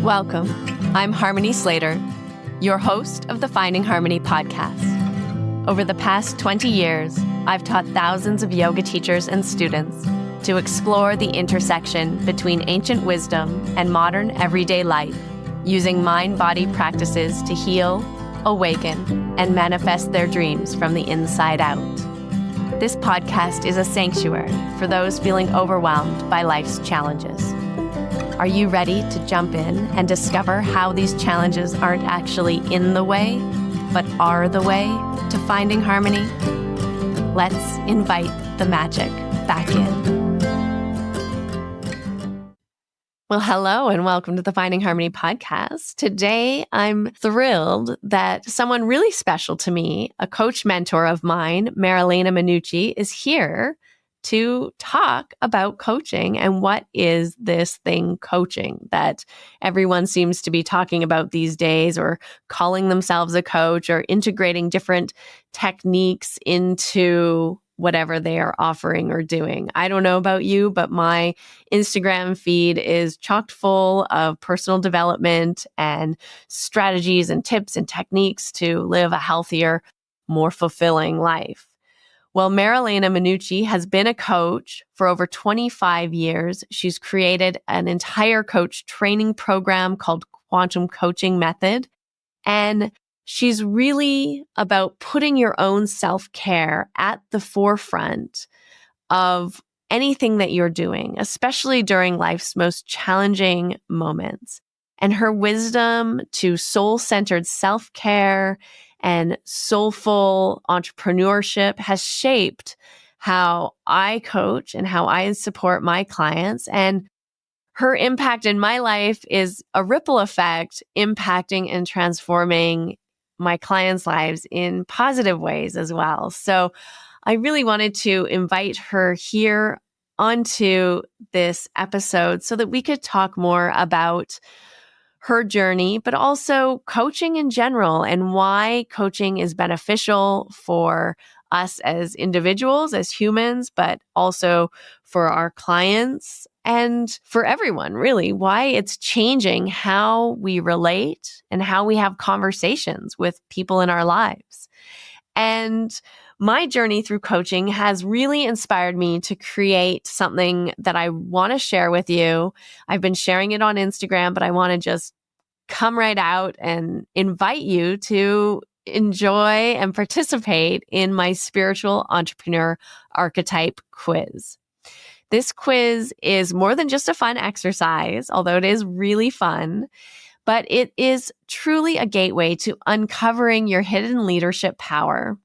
Welcome. I'm Harmony Slater, your host of the Finding Harmony podcast. Over the past 20 years, I've taught thousands of yoga teachers and students to explore the intersection between ancient wisdom and modern everyday life, using mind-body practices to heal, awaken, and manifest their dreams from the inside out. This podcast is a sanctuary for those feeling overwhelmed by life's challenges. Are you ready to jump in and discover how these challenges aren't actually in the way, but are the way to finding harmony? Let's invite the magic back in. Well, hello and welcome to the Finding Harmony podcast. Today, I'm thrilled that someone really special to me, a coach mentor of mine, Marilena Minucci, is here to talk about coaching and what is this thing coaching that everyone seems to be talking about these days, or calling themselves a coach, or integrating different techniques into whatever they are offering or doing. I don't know about you, but my Instagram feed is chock full of personal development and strategies and tips and techniques to live a healthier, more fulfilling life. Well, Marilena Minucci has been a coach for over 25 years. She's created an entire coach training program called Quantum Coaching Method. And she's really about putting your own self-care at the forefront of anything that you're doing, especially during life's most challenging moments. And her wisdom to soul-centered self-care and soulful entrepreneurship has shaped how I coach and how I support my clients. And her impact in my life is a ripple effect, impacting and transforming my clients' lives in positive ways as well. So I really wanted to invite her here onto this episode so that we could talk more about her journey, but also coaching in general and why coaching is beneficial for us as individuals, as humans, but also for our clients and for everyone, really, why it's changing how we relate and how we have conversations with people in our lives. And my journey through coaching has really inspired me to create something that I want to share with you. I've been sharing it on Instagram, but I want to just come right out and invite you to enjoy and participate in my spiritual entrepreneur archetype quiz. This quiz is more than just a fun exercise, although it is really fun, but it is truly a gateway to uncovering your hidden leadership power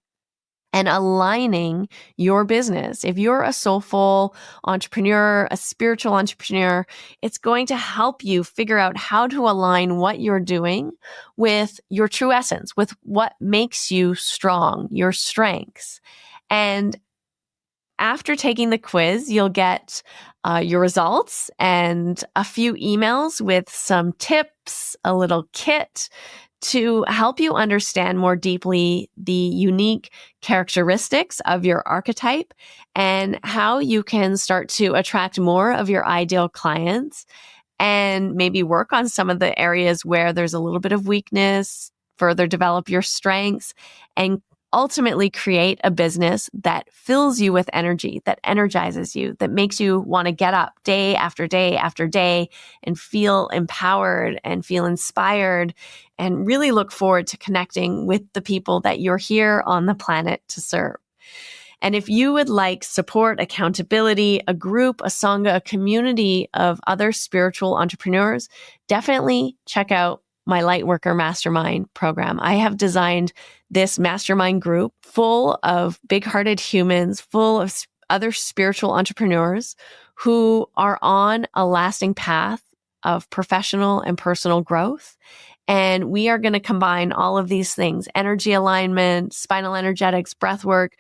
and aligning your business. If you're a soulful entrepreneur, a spiritual entrepreneur, it's going to help you figure out how to align what you're doing with your true essence, with what makes you strong, your strengths. And after taking the quiz, you'll get your results and a few emails with some tips, a little kit to help you understand more deeply the unique characteristics of your archetype and how you can start to attract more of your ideal clients and maybe work on some of the areas where there's a little bit of weakness, further develop your strengths, and ultimately create a business that fills you with energy, that energizes you, that makes you want to get up day after day after day and feel empowered and feel inspired and really look forward to connecting with the people that you're here on the planet to serve. And if you would like support, accountability, a group, a sangha, a community of other spiritual entrepreneurs, definitely check out my Lightworker Mastermind program. I have designed this mastermind group full of big-hearted humans, full of other spiritual entrepreneurs who are on a lasting path of professional and personal growth. And we are going to combine all of these things: energy alignment, spinal energetics, breath work,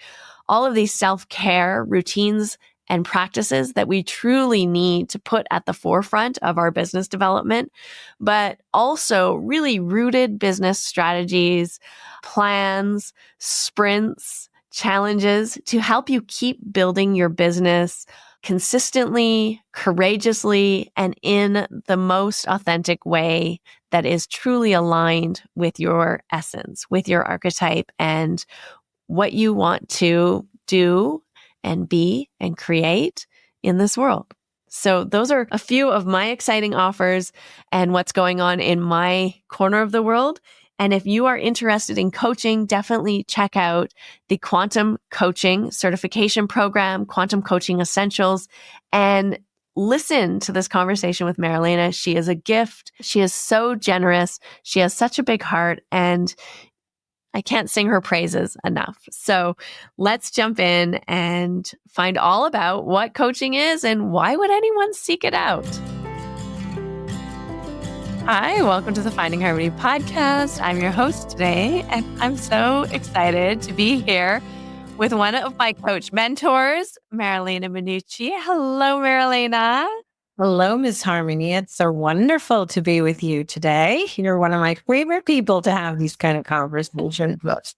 all of these self-care routines and practices that we truly need to put at the forefront of our business development, but also really rooted business strategies, plans, sprints, challenges to help you keep building your business consistently, courageously, and in the most authentic way that is truly aligned with your essence, with your archetype, and what you want to do and be and create in this world. So those are a few of my exciting offers and what's going on in my corner of the world. And if you are interested in coaching, definitely check out the Quantum Coaching Certification Program, Quantum Coaching Essentials, and listen to this conversation with Marilena. She is a gift. She is so generous. She has such a big heart, and I can't sing her praises enough. So let's jump in and find all about what coaching is and why would anyone seek it out. Hi, welcome to the Finding Harmony podcast. I'm your host today, and I'm so excited to be here with one of my coach mentors, Marilena Minucci. Hello, Marilena. Hello, Miss Harmony. It's so wonderful to be with you today. You're one of my favorite people to have these kind of conversations with.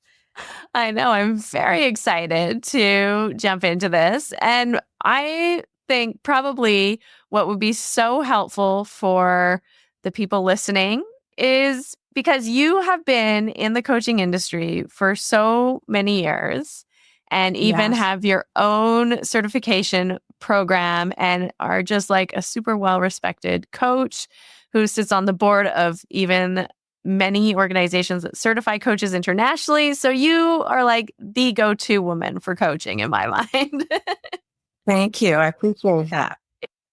I know. I'm very excited to jump into this. And I think probably what would be so helpful for the people listening is because you have been in the coaching industry for so many years and even Yes. have your own certification program and are just like a super well-respected coach who sits on the board of even many organizations that certify coaches internationally. So you are like the go-to woman for coaching in my mind. Thank you. I appreciate that.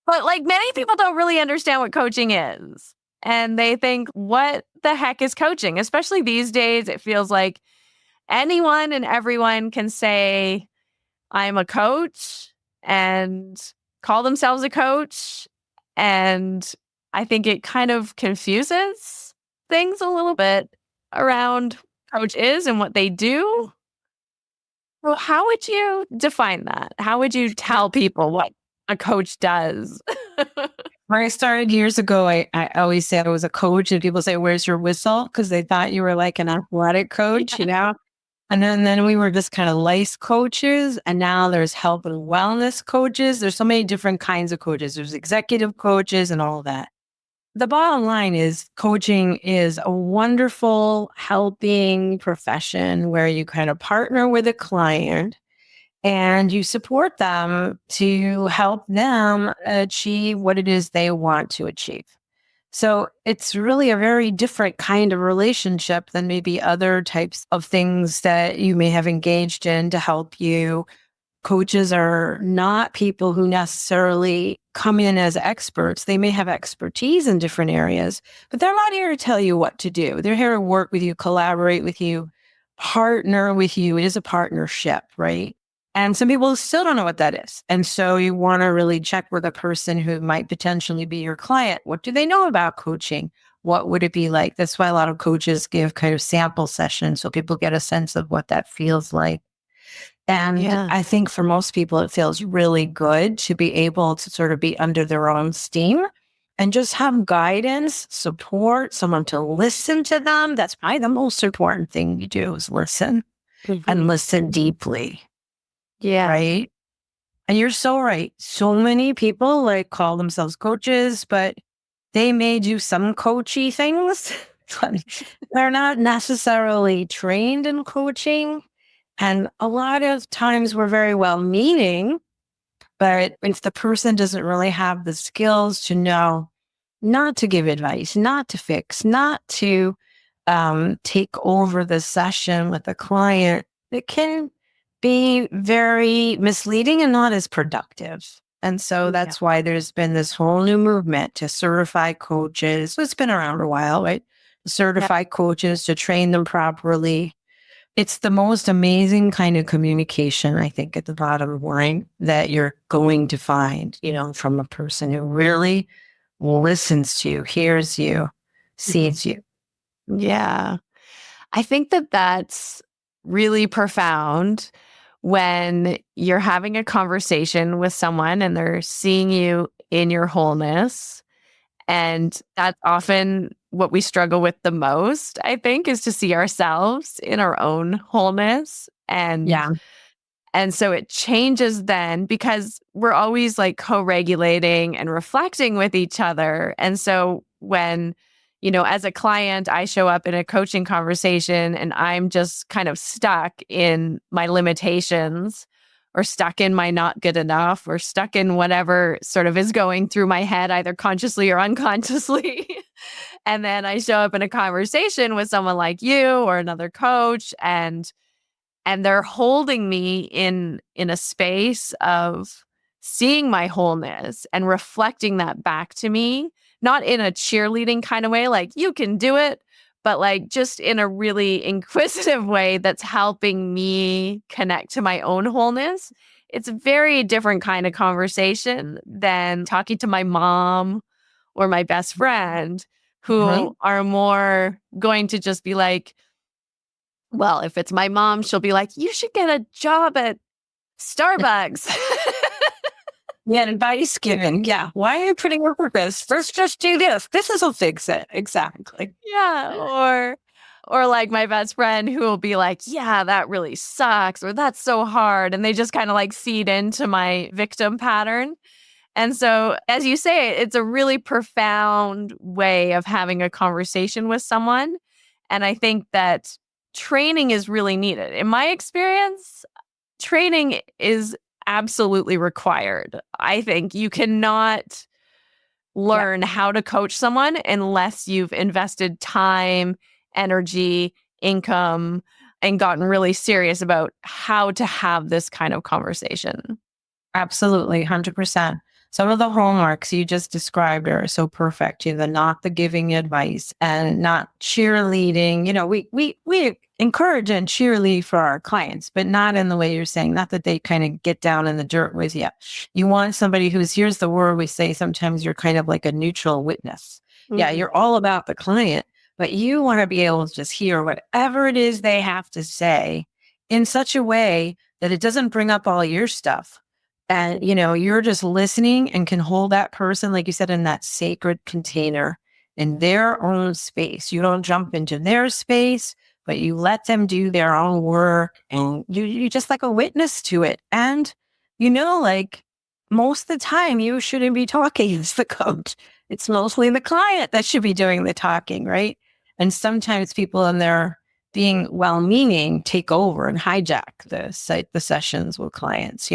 But like many people don't really understand what coaching is. And they think, what the heck is coaching? Especially these days, it feels like anyone and everyone can say, I'm a coach and call themselves a coach. And I think it kind of confuses things a little bit around coach is and what they do. Well, how would you define that? How would you tell people what a coach does? When I started years ago, I always said I was a coach, and people say, "Where's your whistle?" Because they thought you were like an athletic coach, you know? And then we were just kind of life coaches. And now there's health and wellness coaches. There's so many different kinds of coaches. There's executive coaches and all that. The bottom line is coaching is a wonderful helping profession where you kind of partner with a client and you support them to help them achieve what it is they want to achieve. So it's really a very different kind of relationship than maybe other types of things that you may have engaged in to help you. Coaches are not people who necessarily come in as experts. They may have expertise in different areas, but they're not here to tell you what to do. They're here to work with you, collaborate with you, partner with you. It is a partnership, right? And some people still don't know what that is. And so you want to really check with a person who might potentially be your client. What do they know about coaching? What would it be like? That's why a lot of coaches give kind of sample sessions so people get a sense of what that feels like. And Yeah. I think for most people, it feels really good to be able to sort of be under their own steam and just have guidance, support, someone to listen to them. That's probably the most important thing you do is listen and listen deeply, Yeah. right? And you're so right. So many people like call themselves coaches, but they may do some coachy things. But they're not necessarily trained in coaching. And a lot of times we're very well meaning, but if the person doesn't really have the skills to know not to give advice, not to fix, not to take over the session with the client, it can be very misleading and not as productive. And so that's why there's been this whole new movement to certify coaches. It's been around a while, right? Certify coaches to train them properly. It's the most amazing kind of communication, I think, at the bottom line that you're going to find, from a person who really listens to you, hears you, sees you. Yeah. I think that that's really profound when you're having a conversation with someone and they're seeing you in your wholeness. And that's often what we struggle with the most, I think, is to see ourselves in our own wholeness. And Yeah. And so it changes then because we're always like co-regulating and reflecting with each other. And so when, as a client, I show up in a coaching conversation and I'm just kind of stuck in my limitations or stuck in my not good enough or stuck in whatever sort of is going through my head, either consciously or unconsciously. And then I show up in a conversation with someone like you or another coach, and they're holding me in a space of seeing my wholeness and reflecting that back to me, not in a cheerleading kind of way, like you can do it, but like just in a really inquisitive way that's helping me connect to my own wholeness. It's a very different kind of conversation than talking to my mom or my best friend, who are more going to just be like, well, if it's my mom, she'll be like, you should get a job at Starbucks. Yeah, advice given. Yeah. Why are you putting up with this? First, just do this. This will fix it. Exactly. Yeah. Or like my best friend who will be like, yeah, that really sucks, or that's so hard. And they just kind of like feed into my victim pattern. And so, as you say, it's a really profound way of having a conversation with someone. And I think that training is really needed. In my experience, training is absolutely required. I think you cannot learn how to coach someone unless you've invested time, energy, income, and gotten really serious about how to have this kind of conversation. Absolutely, 100%. Some of the hallmarks you just described are so perfect. The not the giving advice and not cheerleading. We encourage and cheerlead for our clients, but not in the way you're saying. Not that they kind of get down in the dirt with you. You want somebody who's, here's the word we say sometimes, you're kind of like a neutral witness. Yeah, you're all about the client, but you want to be able to just hear whatever it is they have to say in such a way that it doesn't bring up all your stuff. And, you're just listening and can hold that person, like you said, in that sacred container in their own space. You don't jump into their space, but you let them do their own work, and you just like a witness to it. And, like most of the time you shouldn't be talking as the coach. It's mostly the client that should be doing the talking, right? And sometimes people in their being well-meaning take over and hijack the sessions with clients.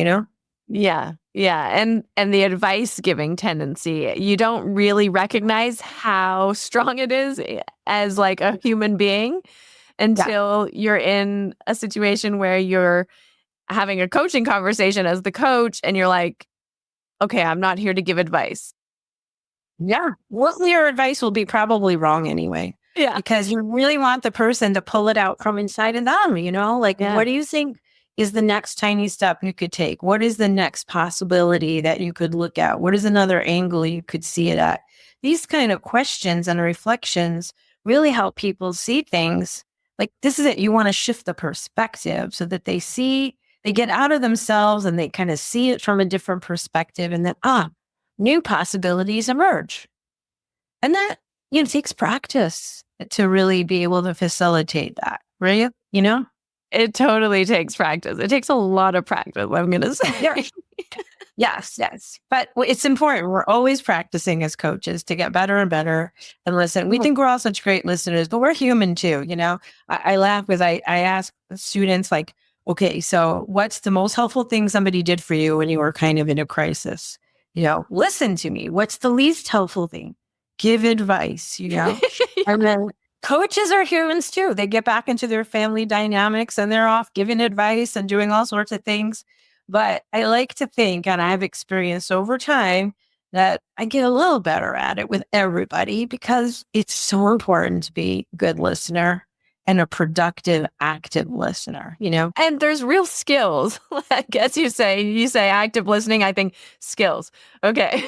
Yeah. Yeah. And the advice giving tendency, you don't really recognize how strong it is as like a human being until you're in a situation where you're having a coaching conversation as the coach and you're like, okay, I'm not here to give advice. Yeah. Well, your advice will be probably wrong anyway. Yeah. Because you really want the person to pull it out from inside of them, Like, what do you think is the next tiny step you could take? What is the next possibility that you could look at? What is another angle you could see it at? These kind of questions and reflections really help people see things. Like, this is it. You want to shift the perspective so that they get out of themselves and they kind of see it from a different perspective, and then, new possibilities emerge. And that, takes practice to really be able to facilitate that, right? It totally takes practice. It takes a lot of practice, I'm going to say. Yes. But it's important. We're always practicing as coaches to get better and better. And listen, we think we're all such great listeners, but we're human too. I laugh because I ask students like, okay, so what's the most helpful thing somebody did for you when you were kind of in a crisis? Listen to me. What's the least helpful thing? Give advice, And then coaches are humans too. They get back into their family dynamics and they're off giving advice and doing all sorts of things. But I like to think, and I've experienced over time, that I get a little better at it with everybody because it's so important to be a good listener and a productive, active listener, And there's real skills. I guess you say active listening, I think skills. Okay.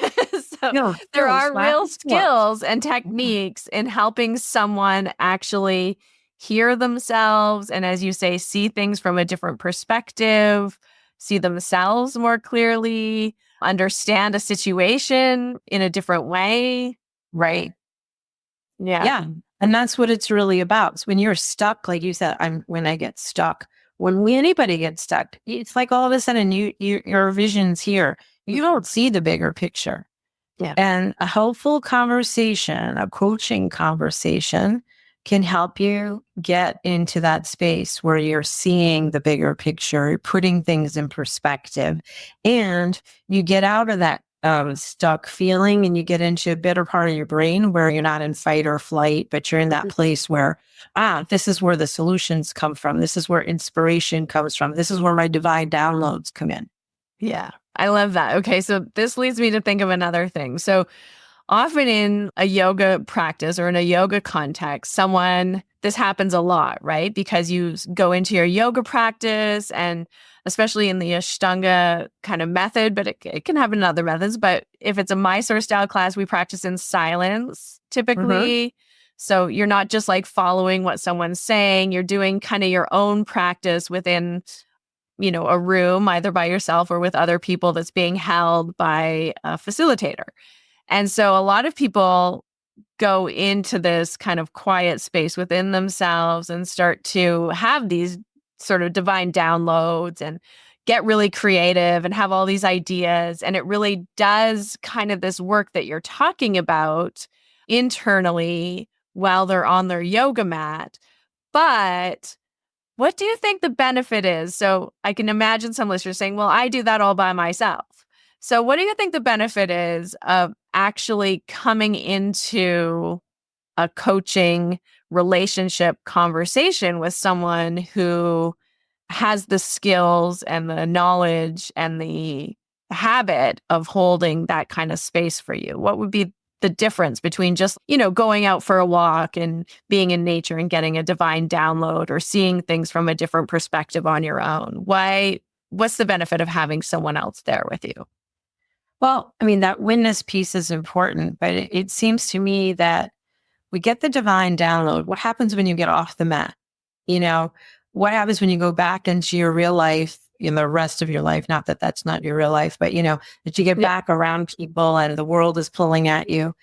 So there are real skills and techniques in helping someone actually hear themselves. And as you say, see things from a different perspective, see themselves more clearly, understand a situation in a different way. Right. Yeah. Yeah. And that's what it's really about. So when you're stuck, like you said, when I get stuck, anybody gets stuck, it's like all of a sudden your vision's here. You don't see the bigger picture. Yeah. And a helpful conversation, a coaching conversation can help you get into that space where you're seeing the bigger picture, you're putting things in perspective, and you get out of that stuck feeling and you get into a better part of your brain where you're not in fight or flight, but you're in that place where, this is where the solutions come from. This is where inspiration comes from. This is where my divine downloads come in. Yeah, I love that. Okay, so this leads me to think of another thing. So often in a yoga practice or in a yoga context, this happens a lot, right? Because you go into your yoga practice, and especially in the Ashtanga kind of method, but it can happen in other methods. But if it's a Mysore style class, we practice in silence typically. So you're not just like following what someone's saying, you're doing kind of your own practice within a room, either by yourself or with other people, that's being held by a facilitator. And so a lot of people go into this kind of quiet space within themselves and start to have these sort of divine downloads and get really creative and have all these ideas. And it really does kind of this work that you're talking about internally while they're on their yoga mat. But what do you think the benefit is? So I can imagine some listeners saying, well, I do that all by myself. So what do you think the benefit is of actually coming into a coaching relationship conversation with someone who has the skills and the knowledge and the habit of holding that kind of space for you? What would be the difference between just, going out for a walk and being in nature and getting a divine download or seeing things from a different perspective on your own? What's the benefit of having someone else there with you? Well, I mean, that witness piece is important, but it seems to me that we get the divine download. What happens when you get off the mat? What happens when you go back into your real life in the rest of your life? Not that that's not your real life, but that you get back around people and the world is pulling at you.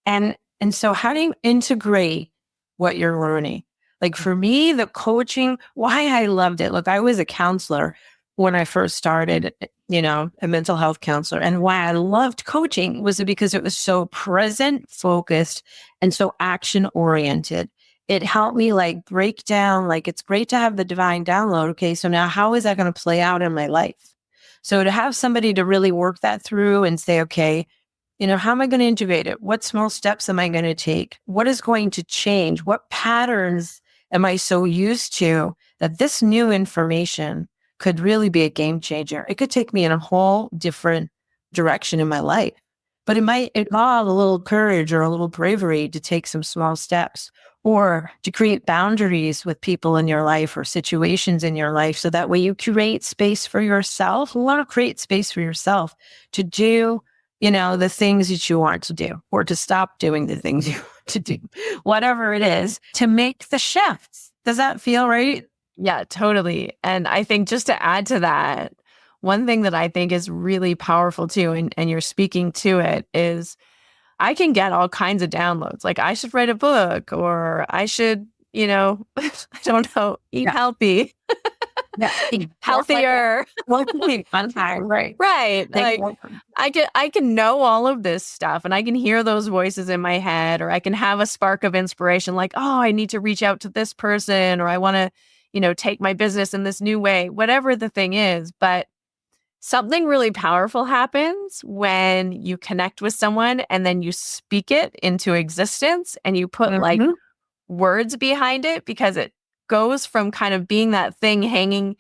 And so how do you integrate what you're learning? Like for me, the coaching, why I loved it. Look, I was a counselor when I first started, a mental health counselor. And why I loved coaching was because it was so present, focused, and so action oriented. It helped me break down, it's great to have the divine download. Okay, so now how is that going to play out in my life? So to have somebody to really work that through and say, okay, how am I going to integrate it? What small steps am I going to take? What is going to change? What patterns am I so used to that this new information could really be a game changer? It could take me in a whole different direction in my life, but it might involve a little courage or a little bravery to take some small steps or to create boundaries with people in your life or situations in your life. So that way you create space for yourself. You want to create space for yourself to do, the things that you want to do, or to stop doing the things you want to do, whatever it is, to make the shifts. Does that feel right? Yeah, totally. And I think just to add to that, one thing that I think is really powerful too, and you're speaking to it, is I can get all kinds of downloads. Like I should write a book, or I should, I don't know, eat healthy. Healthier. Right. Right. Like I can know all of this stuff, and I can hear those voices in my head, or I can have a spark of inspiration like, oh, I need to reach out to this person, or I want to, take my business in this new way, whatever the thing is. But something really powerful happens when you connect with someone and then you speak it into existence and you put words behind it, because it goes from kind of being that thing hanging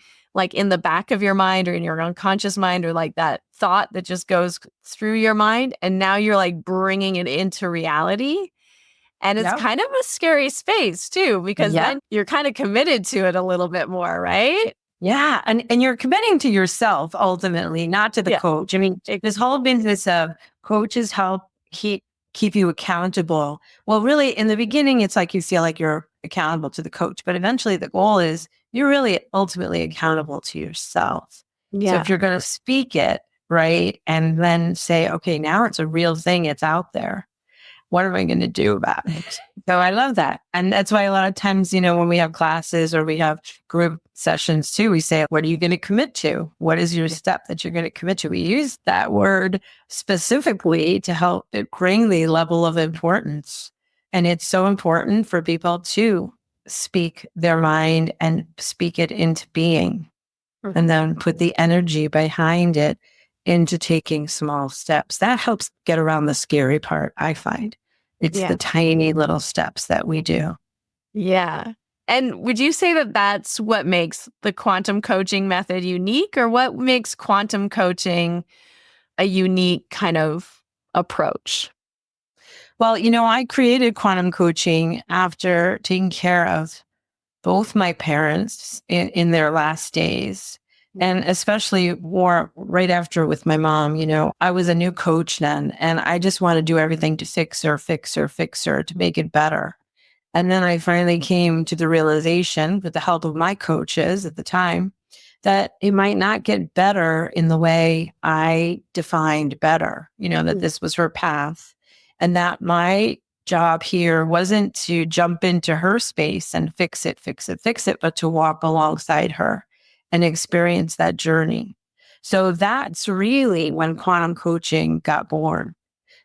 in the back of your mind or in your unconscious mind, or that thought that just goes through your mind. And now you're bringing it into reality. And it's kind of a scary space too, because then you're kind of committed to it a little bit more, right? Yeah. And you're committing to yourself ultimately, not to the coach. I mean, this whole business of coaches help keep you accountable. Well, really in the beginning, it's like you feel like you're accountable to the coach, but eventually the goal is you're really ultimately accountable to yourself. Yeah. So if you're going to speak it, right, and then say, okay, now it's a real thing, it's out there. What am I going to do about it? So I love that. And that's why a lot of times, when we have classes or we have group sessions too, we say, what are you going to commit to? What is your step that you're going to commit to? We use that word specifically to help it bring the level of importance. And it's so important for people to speak their mind and speak it into being, and then put the energy behind it into taking small steps. That helps get around the scary part, I find. It's the tiny little steps that we do. Yeah. And would you say that that's what makes the quantum coaching method unique, or what makes quantum coaching a unique kind of approach? Well, I created quantum coaching after taking care of both my parents in their last days, and especially more right after with my mom. I was a new coach then, and I just want to do everything to fix her, to make it better. And then I finally came to the realization, with the help of my coaches at the time, that it might not get better in the way I defined better, that this was her path, and that my job here wasn't to jump into her space and fix it, but to walk alongside her and experience that journey. So that's really when quantum coaching got born.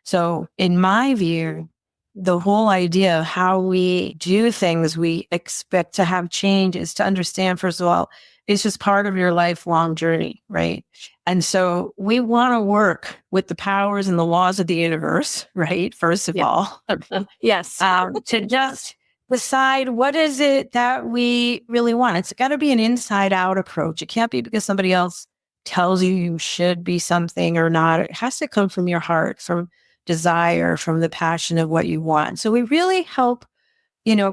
So in my view, the whole idea of how we do things we expect to have change is to understand, first of all, it's just part of your lifelong journey, right? And so we want to work with the powers and the laws of the universe, right? First of all, yes, to just decide what is it that we really want. It's got to be an inside out approach. It can't be because somebody else tells you you should be something or not. It has to come from your heart, from desire, from the passion of what you want. So we really help,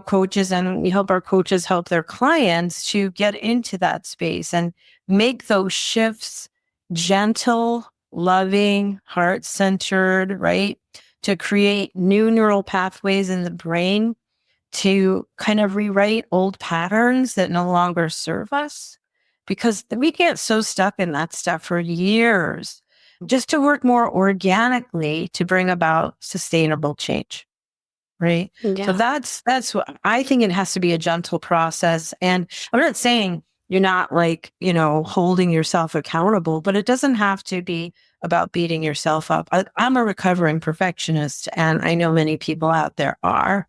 coaches, and we help our coaches help their clients to get into that space and make those shifts gentle, loving, heart-centered, right? To create new neural pathways in the brain, to kind of rewrite old patterns that no longer serve us, because we get so stuck in that stuff for years, just to work more organically to bring about sustainable change. Right. Yeah. So that's what I think. It has to be a gentle process. And I'm not saying you're not holding yourself accountable, but it doesn't have to be about beating yourself up. I'm a recovering perfectionist, and I know many people out there are.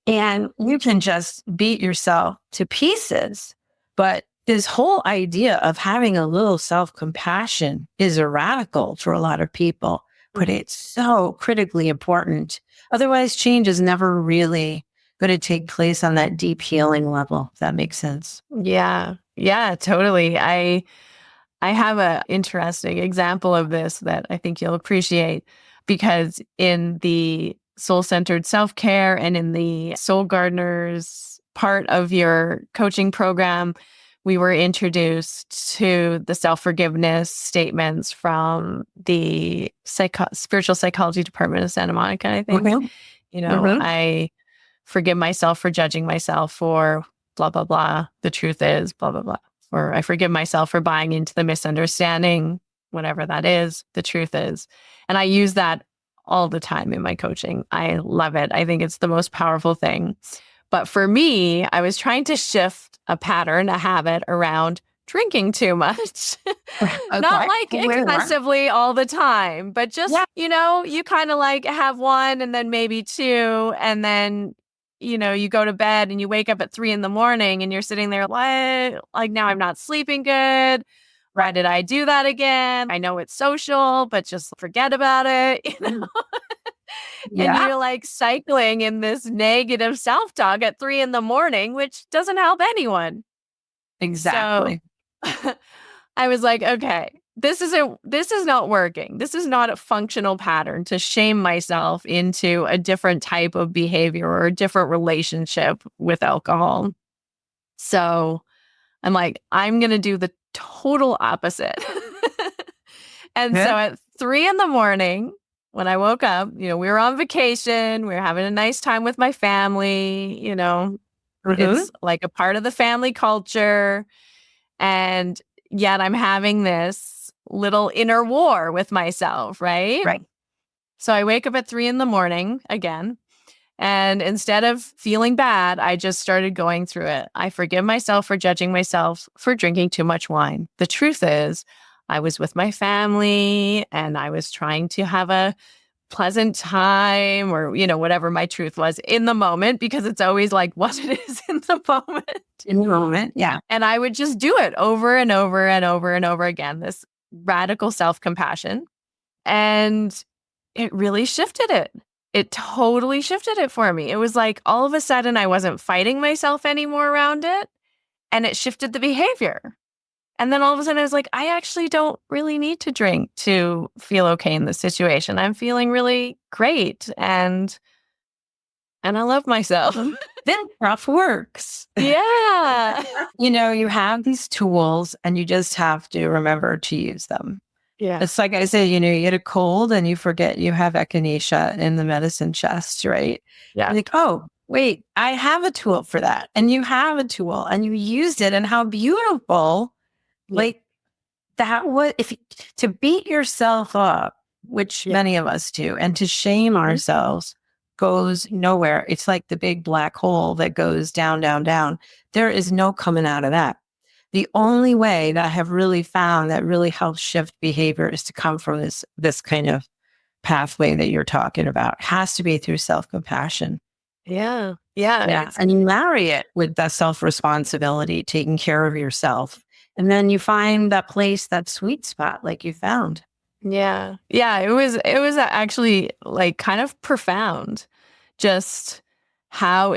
And you can just beat yourself to pieces. But this whole idea of having a little self-compassion is a radical for a lot of people, but it's so critically important. Otherwise, change is never really going to take place on that deep healing level, if that makes sense. Yeah. Yeah, totally. I have an interesting example of this that I think you'll appreciate, because in the soul-centered self-care and in the Soul Gardeners part of your coaching program, we were introduced to the self-forgiveness statements from the spiritual psychology department of Santa Monica, I think. I forgive myself for judging myself for blah, blah, blah. The truth is blah, blah, blah. Or I forgive myself for buying into the misunderstanding, whatever that is, the truth is. And I use that all the time in my coaching. I love it. I think it's the most powerful thing. But for me, I was trying to shift a pattern, a habit around drinking too much. Not like excessively all the time, but just, you kind of like have one and then maybe two, and then you go to bed and you wake up at 3 a.m. and you're sitting there, what? Like, now I'm not sleeping good. Why did I do that again? I know it's social, but just forget about it, And you're like cycling in this negative self-talk at 3 a.m, which doesn't help anyone. Exactly. So I was like, okay, this is not working. This is not a functional pattern to shame myself into a different type of behavior or a different relationship with alcohol. So I'm like, I'm going to do the total opposite. And so at 3 a.m, when I woke up, we were on vacation, we were having a nice time with my family, it's like a part of the family culture. And yet I'm having this little inner war with myself, right? Right. So I wake up at 3 a.m again, And instead of feeling bad, I just started going through it. I forgive myself for judging myself for drinking too much wine. The truth is, I was with my family and I was trying to have a pleasant time or, whatever my truth was in the moment, because it's always like what it is in the moment. In the moment. Yeah. And I would just do it over and over and over and over again, this radical self-compassion. And it really shifted it. It totally shifted it for me. It was like all of a sudden I wasn't fighting myself anymore around it, and it shifted the behavior. And then all of a sudden I was like, I actually don't really need to drink to feel okay in this situation. I'm feeling really great and I love myself. Then rough works. Yeah. You have these tools and you just have to remember to use them. Yeah. It's like I said, you get a cold and you forget you have echinacea in the medicine chest, right? Yeah. You're like, oh, wait, I have a tool for that. And you have a tool and you used it, and how beautiful. Yeah. Like that was, to beat yourself up, which many of us do, and to shame ourselves goes nowhere. It's like the big black hole that goes down, down, down. There is no coming out of that. The only way that I have really found that really helps shift behavior is to come from this kind of pathway that you're talking about. It has to be through self-compassion. Yeah. Yeah. And you marry it with that self-responsibility, taking care of yourself. And then you find that place, that sweet spot like you found. Yeah. Yeah. It was actually like kind of profound, just how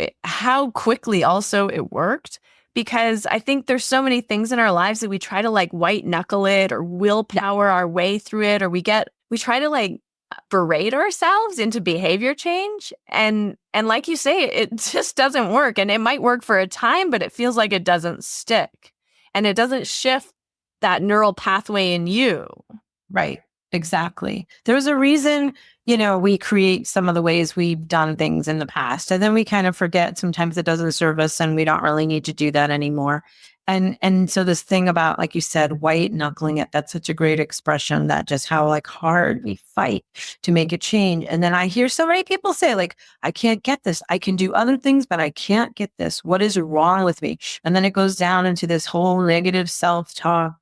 quickly also it worked. Because I think there's so many things in our lives that we try to like white knuckle it or willpower our way through it, or we try to like berate ourselves into behavior change. And like you say, it just doesn't work. And it might work for a time, but it feels like it doesn't stick and it doesn't shift that neural pathway in you. Right. Exactly. There's a reason, we create some of the ways we've done things in the past, and then we kind of forget sometimes it doesn't serve us and we don't really need to do that anymore. And so this thing about, like you said, white knuckling it, that's such a great expression, that just how like hard we fight to make a change. And then I hear so many people say like, I can't get this. I can do other things, but I can't get this. What is wrong with me? And then it goes down into this whole negative self-talk.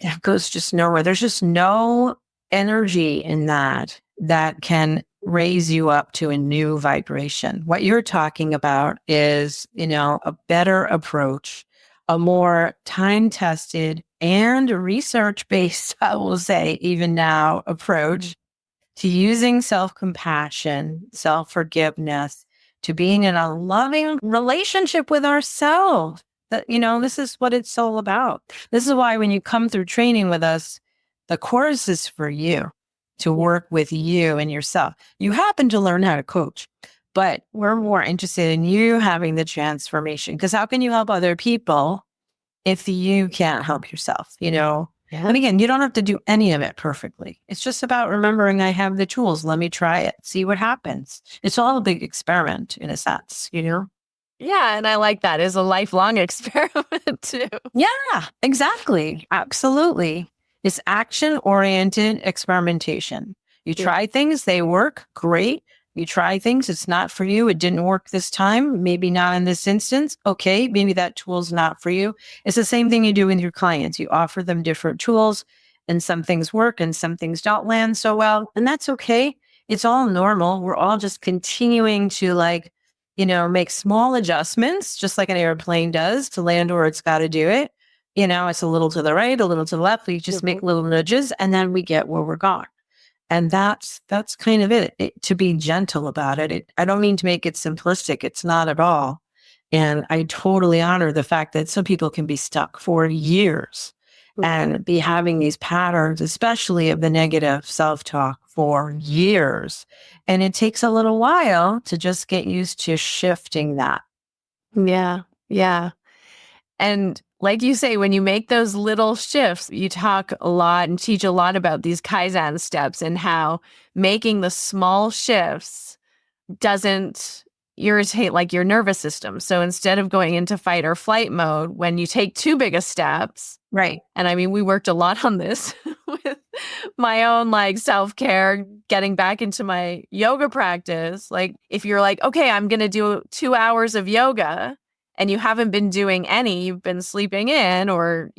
It goes just nowhere. There's just no energy in that can raise you up to a new vibration. What you're talking about is, a better approach, a more time-tested and research-based, I will say, even now, approach to using self-compassion, self-forgiveness, to being in a loving relationship with ourselves. That, this is what it's all about. This is why when you come through training with us, the course is for you, to work with you and yourself. You happen to learn how to coach, but we're more interested in you having the transformation, because how can you help other people if you can't help yourself, Yeah. And again, you don't have to do any of it perfectly. It's just about remembering, I have the tools. Let me try it. See what happens. It's all a big experiment in a sense, Yeah, and I like that. It's a lifelong experiment too. Yeah, exactly. Absolutely. It's action-oriented experimentation. You try things, they work, great. You try things, it's not for you. It didn't work this time. Maybe not in this instance. Okay, maybe that tool's not for you. It's the same thing you do with your clients. You offer them different tools, and some things work and some things don't land so well. And that's okay. It's all normal. We're all just continuing to make small adjustments, just like an airplane does, to land where it's got to do it. It's a little to the right, a little to the left. We just make little nudges, and then we get where we're going. And that's kind of it, to be gentle about it. I don't mean to make it simplistic. It's not at all. And I totally honor the fact that some people can be stuck for years and be having these patterns, especially of the negative self-talk, for years. And it takes a little while to just get used to shifting that. Yeah. Yeah. And like you say, when you make those little shifts, you talk a lot and teach a lot about these Kaizen steps and how making the small shifts doesn't irritate like your nervous system. So instead of going into fight or flight mode, when you take too big of steps, right? And I mean, we worked a lot on this my own like self-care, getting back into my yoga practice. Like if you're like, okay, I'm going to do 2 hours of yoga and you haven't been doing any, you've been sleeping in or,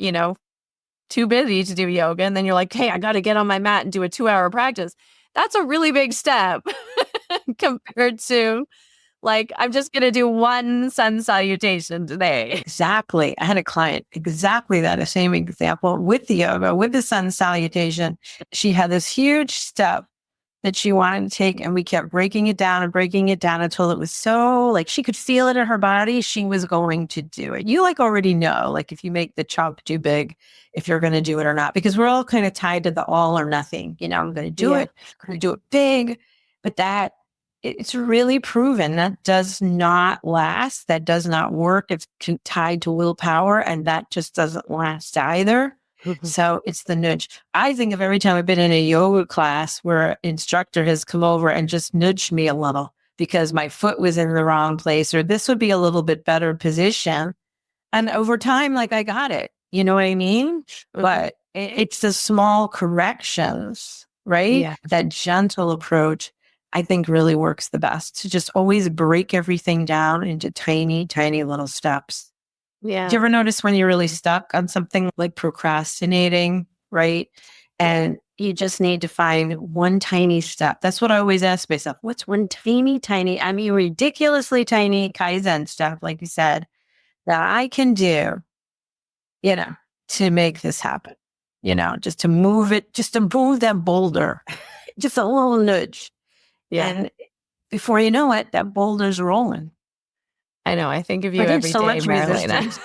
too busy to do yoga. And then you're like, hey, I got to get on my mat and do a 2-hour practice. That's a really big step compared to like, I'm just going to do one sun salutation today. Exactly. I had a client, exactly that, the same example with the yoga, with the sun salutation. She had this huge step that she wanted to take, and we kept breaking it down until it was so like she could feel it in her body. She was going to do it. You like already know, like if you make the chunk too big, if you're going to do it or not, because we're all kind of tied to the all or nothing. I'm going to do it, I'm going to do it big, but it's really proven that does not last. That does not work. It's tied to willpower, and that just doesn't last either. So it's the nudge. I think of every time I've been in a yoga class where an instructor has come over and just nudged me a little because my foot was in the wrong place, or this would be a little bit better position. And over time, like I got it. You know what I mean? But it's the small corrections, right? Yeah. That gentle approach, I think really works the best, to just always break everything down into tiny, tiny little steps. Yeah. Do you ever notice when you're really stuck on something like procrastinating, right? And you just need to find one tiny step. That's what I always ask myself. What's one tiny, ridiculously tiny Kaizen stuff, like you said, that I can do, to make this happen, just to move that boulder, just a little nudge. Yeah. And before you know it, that boulder's rolling. I know. I think of you every day, Marilena.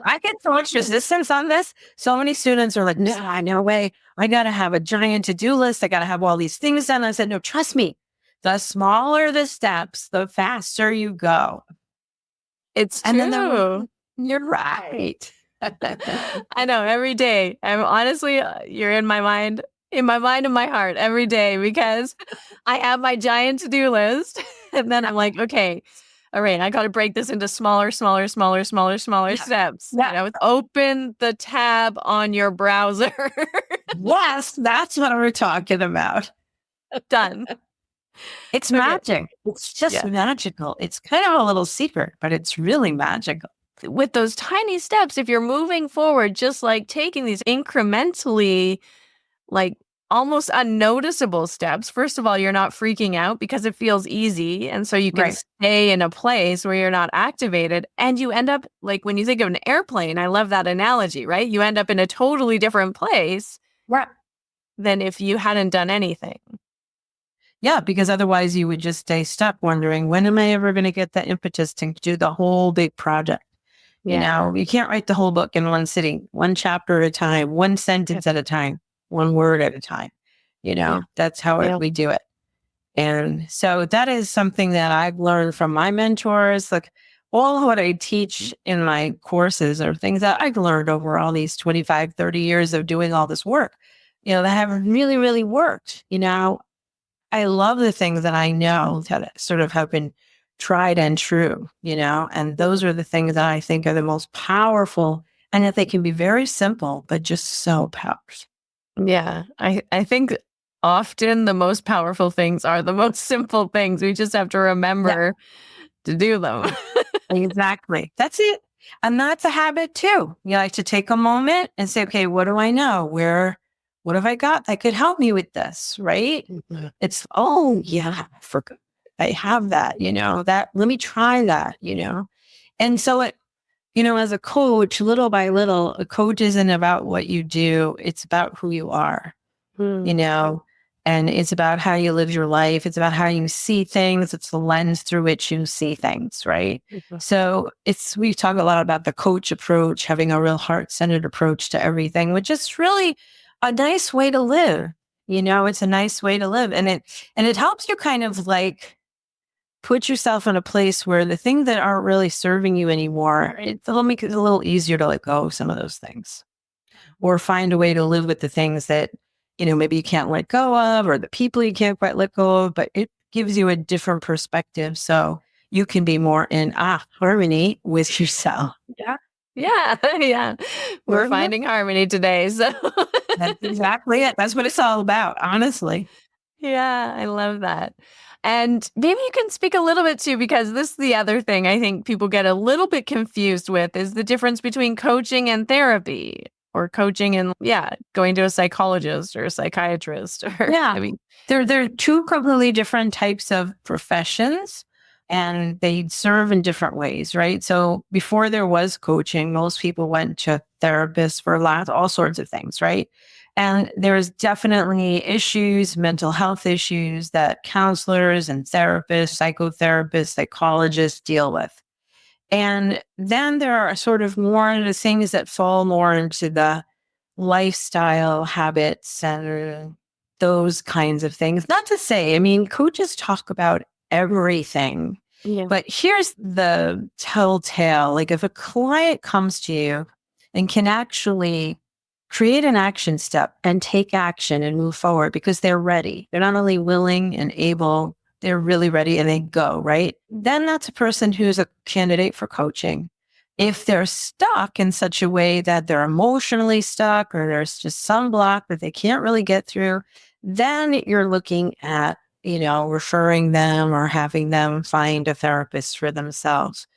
I get so much resistance on this. So many students are like, no way. I got to have a giant to-do list. I got to have all these things done. I said, no, trust me. The smaller the steps, the faster you go. It's true. And then you're right. I know, every day. I'm honestly, you're in my mind and my heart every day, because I have my giant to-do list. And then I'm like, okay, all right, I got to break this into smaller steps. Open the tab on your browser. Yes, that's what we're talking about. Done. It's magic. It's just magical. It's kind of a little secret, but it's really magical. With those tiny steps, if you're moving forward, just like taking these incrementally, like almost unnoticeable steps, first of all, you're not freaking out because it feels easy. And so you can stay in a place where you're not activated. And you end up, like when you think of an airplane, I love that analogy, right? You end up in a totally different place than if you hadn't done anything. Yeah, because otherwise you would just stay stuck wondering, when am I ever going to get that impetus to do the whole big project? You can't write the whole book in one sitting, one chapter at a time, one sentence at a time, one word at a time. That's how we do it. And so that is something that I've learned from my mentors. Like all of what I teach in my courses are things that I've learned over all these 25, 30 years of doing all this work, that have really, really worked. I love the things that I know that sort of have been tried and true, and those are the things that I think are the most powerful, and that they can be very simple, but just so powerful. Yeah. I think often the most powerful things are the most simple things. We just have to remember to do them. Exactly. That's it. And that's a habit too. You like to take a moment and say, okay, what do I know? What have I got that could help me with this? Right? It's, I have that, let me try that, And so as a coach, little by little, a coach isn't about what you do. It's about who you are, and it's about how you live your life. It's about how you see things. It's the lens through which you see things. Right. So we talk a lot about the coach approach, having a real heart-centered approach to everything, which is really a nice way to live. It's a nice way to live. And it helps you kind of like put yourself in a place where the things that aren't really serving you anymore, it'll make it a little easier to let go of some of those things, or find a way to live with the things that, maybe you can't let go of, or the people you can't quite let go of, but it gives you a different perspective. So you can be more in harmony with yourself. Yeah. We're finding harmony today. So That's exactly it. That's what it's all about, honestly. Yeah, I love that. And maybe you can speak a little bit too, because this is the other thing I think people get a little bit confused with is the difference between coaching and therapy, or coaching and, yeah, going to a psychologist or a psychiatrist, or, Yeah. I mean, They're two completely different types of professions and they serve in different ways, right? So before there was coaching, most people went to therapists for all sorts of things, right? And there's definitely issues, mental health issues that counselors and therapists, psychotherapists, psychologists deal with. And then there are sort of more of the things that fall more into the lifestyle habits and those kinds of things. Not to say, I mean, coaches talk about everything, yeah. but here's the telltale. Like if a client comes to you and can actually create an action step and take action and move forward because they're ready, they're not only willing and able, they're really ready and they go, right? Then that's a person who's a candidate for coaching. If they're stuck in such a way that they're emotionally stuck or there's just some block that they can't really get through, then you're looking at, referring them or having them find a therapist for themselves.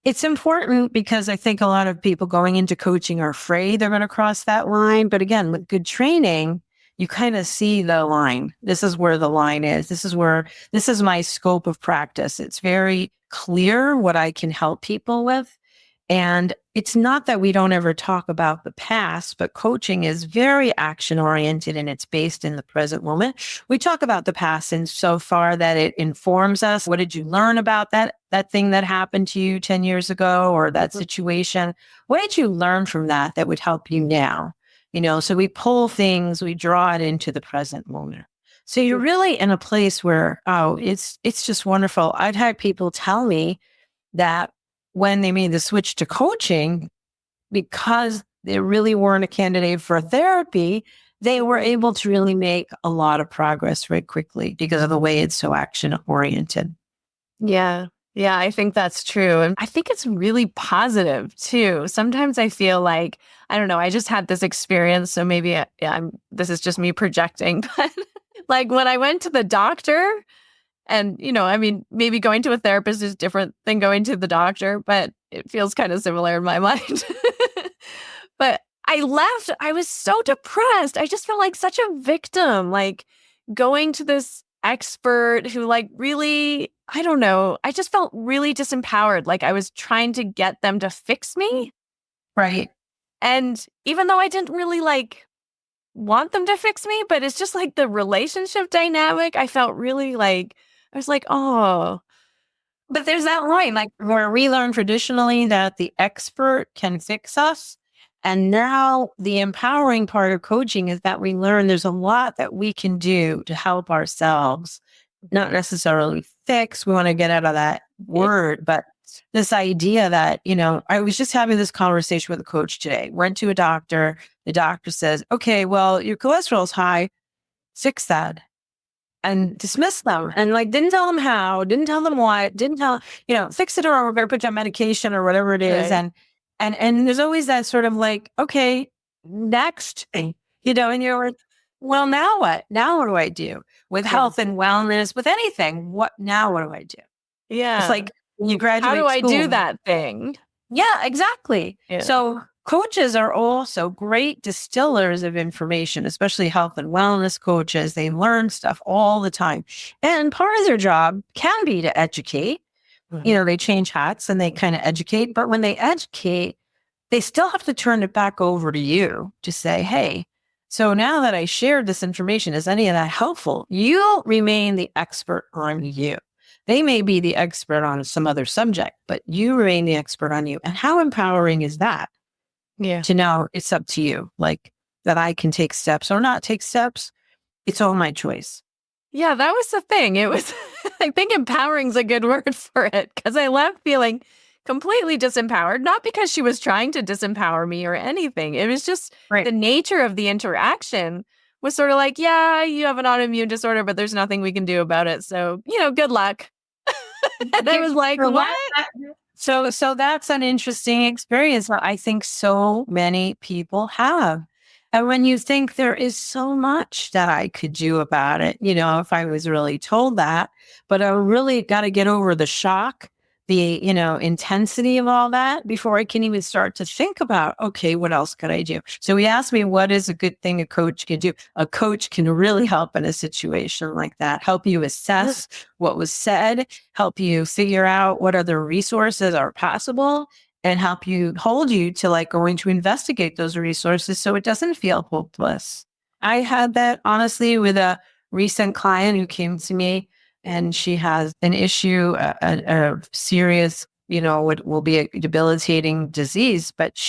It's important because I think a lot of people going into coaching are afraid they're going to cross that line. But again, with good training, you kind of see the line. This is where the line is. This is my scope of practice. It's very clear what I can help people with. And it's not that we don't ever talk about the past, but coaching is very action oriented and it's based in the present moment. We talk about the past in so far that it informs us. What did you learn about that thing that happened to you 10 years ago or that situation? What did you learn from that would help you now? So we pull things, we draw it into the present moment. So you're really in a place where, it's just wonderful. I've had people tell me that when they made the switch to coaching, because they really weren't a candidate for therapy, they were able to really make a lot of progress very quickly because of the way it's so action oriented. Yeah. Yeah, I think that's true. And I think it's really positive too. Sometimes I feel like, I don't know, I just had this experience. So maybe this is just me projecting, but like when I went to the doctor, and, I mean, maybe going to a therapist is different than going to the doctor, but it feels kind of similar in my mind. But I left, I was so depressed. I just felt like such a victim, like going to this expert who, like, really, I don't know, I just felt really disempowered. Like I was trying to get them to fix me. Right. And even though I didn't really want them to fix me, but it's just like the relationship dynamic, I felt really like, I was like, oh, But there's that line, like where we learn traditionally that the expert can fix us. And now the empowering part of coaching is that we learn there's a lot that we can do to help ourselves, not necessarily fix. We want to get out of that word, but this idea that, I was just having this conversation with a coach today, went to a doctor. The doctor says, okay, well, your cholesterol's high, fix that and dismiss them and didn't tell them how, didn't tell them what, didn't tell, fix it or we're going to put you on medication or whatever it is. right. And there's always that sort of like, okay, next, and you're like, well, now what? Now what do I do with health and wellness, with anything? What do I do? Yeah. It's like when you How graduate do I school, do that thing? yeah, exactly. Yeah. So coaches are also great distillers of information, especially health and wellness coaches. They learn stuff all the time. And part of their job can be to educate. They change hats and they kind of educate. But when they educate, they still have to turn it back over to you to say, hey, so now that I shared this information, is any of that helpful? You'll remain the expert on you. They may be the expert on some other subject, but you remain the expert on you. And how empowering is that? Yeah. To know it's up to you, like that I can take steps or not take steps. It's all my choice. Yeah, that was the thing. It was, I think empowering is a good word for it, because I left feeling completely disempowered, not because she was trying to disempower me or anything. It was just the nature of the interaction was sort of like, yeah, you have an autoimmune disorder, but there's nothing we can do about it. So, good luck. And I was like, what? So that's an interesting experience that I think so many people have. And when you think there is so much that I could do about it, if I was really told that, but I really got to get over the shock, the, intensity of all that before I can even start to think about, okay, what else could I do? So he asked me, what is a good thing a coach can do? A coach can really help in a situation like that, help you assess what was said, help you figure out what other resources are possible, and help you hold you to like going to investigate those resources so it doesn't feel hopeless. I had that honestly with a recent client who came to me, and she has an issue, a serious, what will be a debilitating disease. But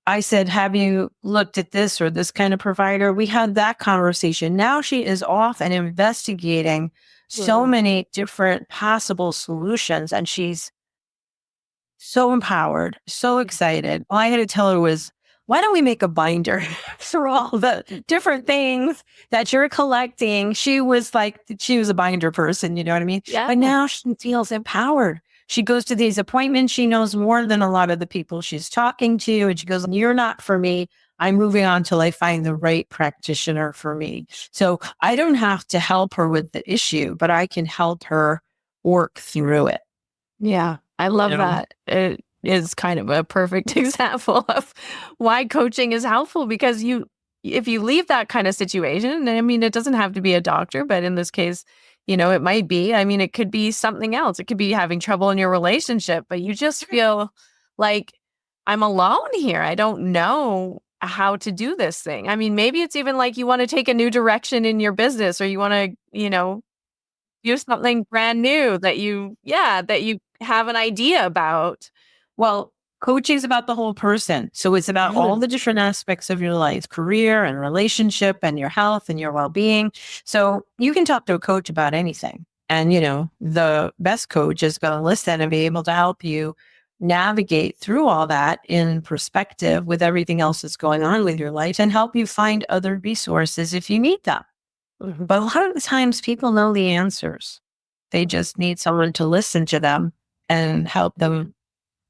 I said, have you looked at this or this kind of provider? We had that conversation. Now she is off and investigating so many different possible solutions, and she's so empowered, so excited. All I had to tell her was, why don't we make a binder for all the different things that you're collecting? She was a binder person, you know what I mean? Yeah. But now she feels empowered. She goes to these appointments. She knows more than a lot of the people she's talking to. And she goes, you're not for me. I'm moving on till I find the right practitioner for me. So I don't have to help her with the issue, but I can help her work through it. Yeah, I love that. It is kind of a perfect example of why coaching is helpful, because if you leave that kind of situation, I mean, it doesn't have to be a doctor, but in this case, it might be. I mean, it could be something else. It could be having trouble in your relationship, but you just feel like, I'm alone here. I don't know how to do this thing. I mean, maybe it's even like you want to take a new direction in your business, or you want to, do something brand new that you have an idea about. Well, coaching is about the whole person. So it's about all the different aspects of your life, career and relationship and your health and your well-being. So you can talk to a coach about anything. And, the best coach is going to listen and be able to help you navigate through all that in perspective with everything else that's going on with your life, and help you find other resources if you need them. But a lot of the times people know the answers. They just need someone to listen to them and help them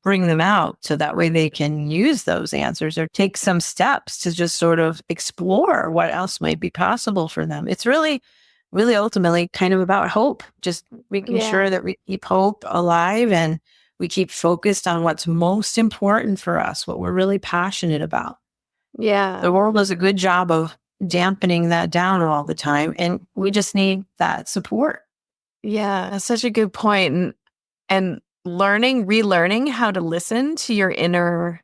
bring them out, so that way they can use those answers or take some steps to just sort of explore what else might be possible for them. It's really, really ultimately kind of about hope, just making sure that we keep hope alive and we keep focused on what's most important for us, what we're really passionate about. Yeah. The world does a good job of dampening that down all the time, and we just need that support. Yeah, that's such a good point. And relearning how to listen to your inner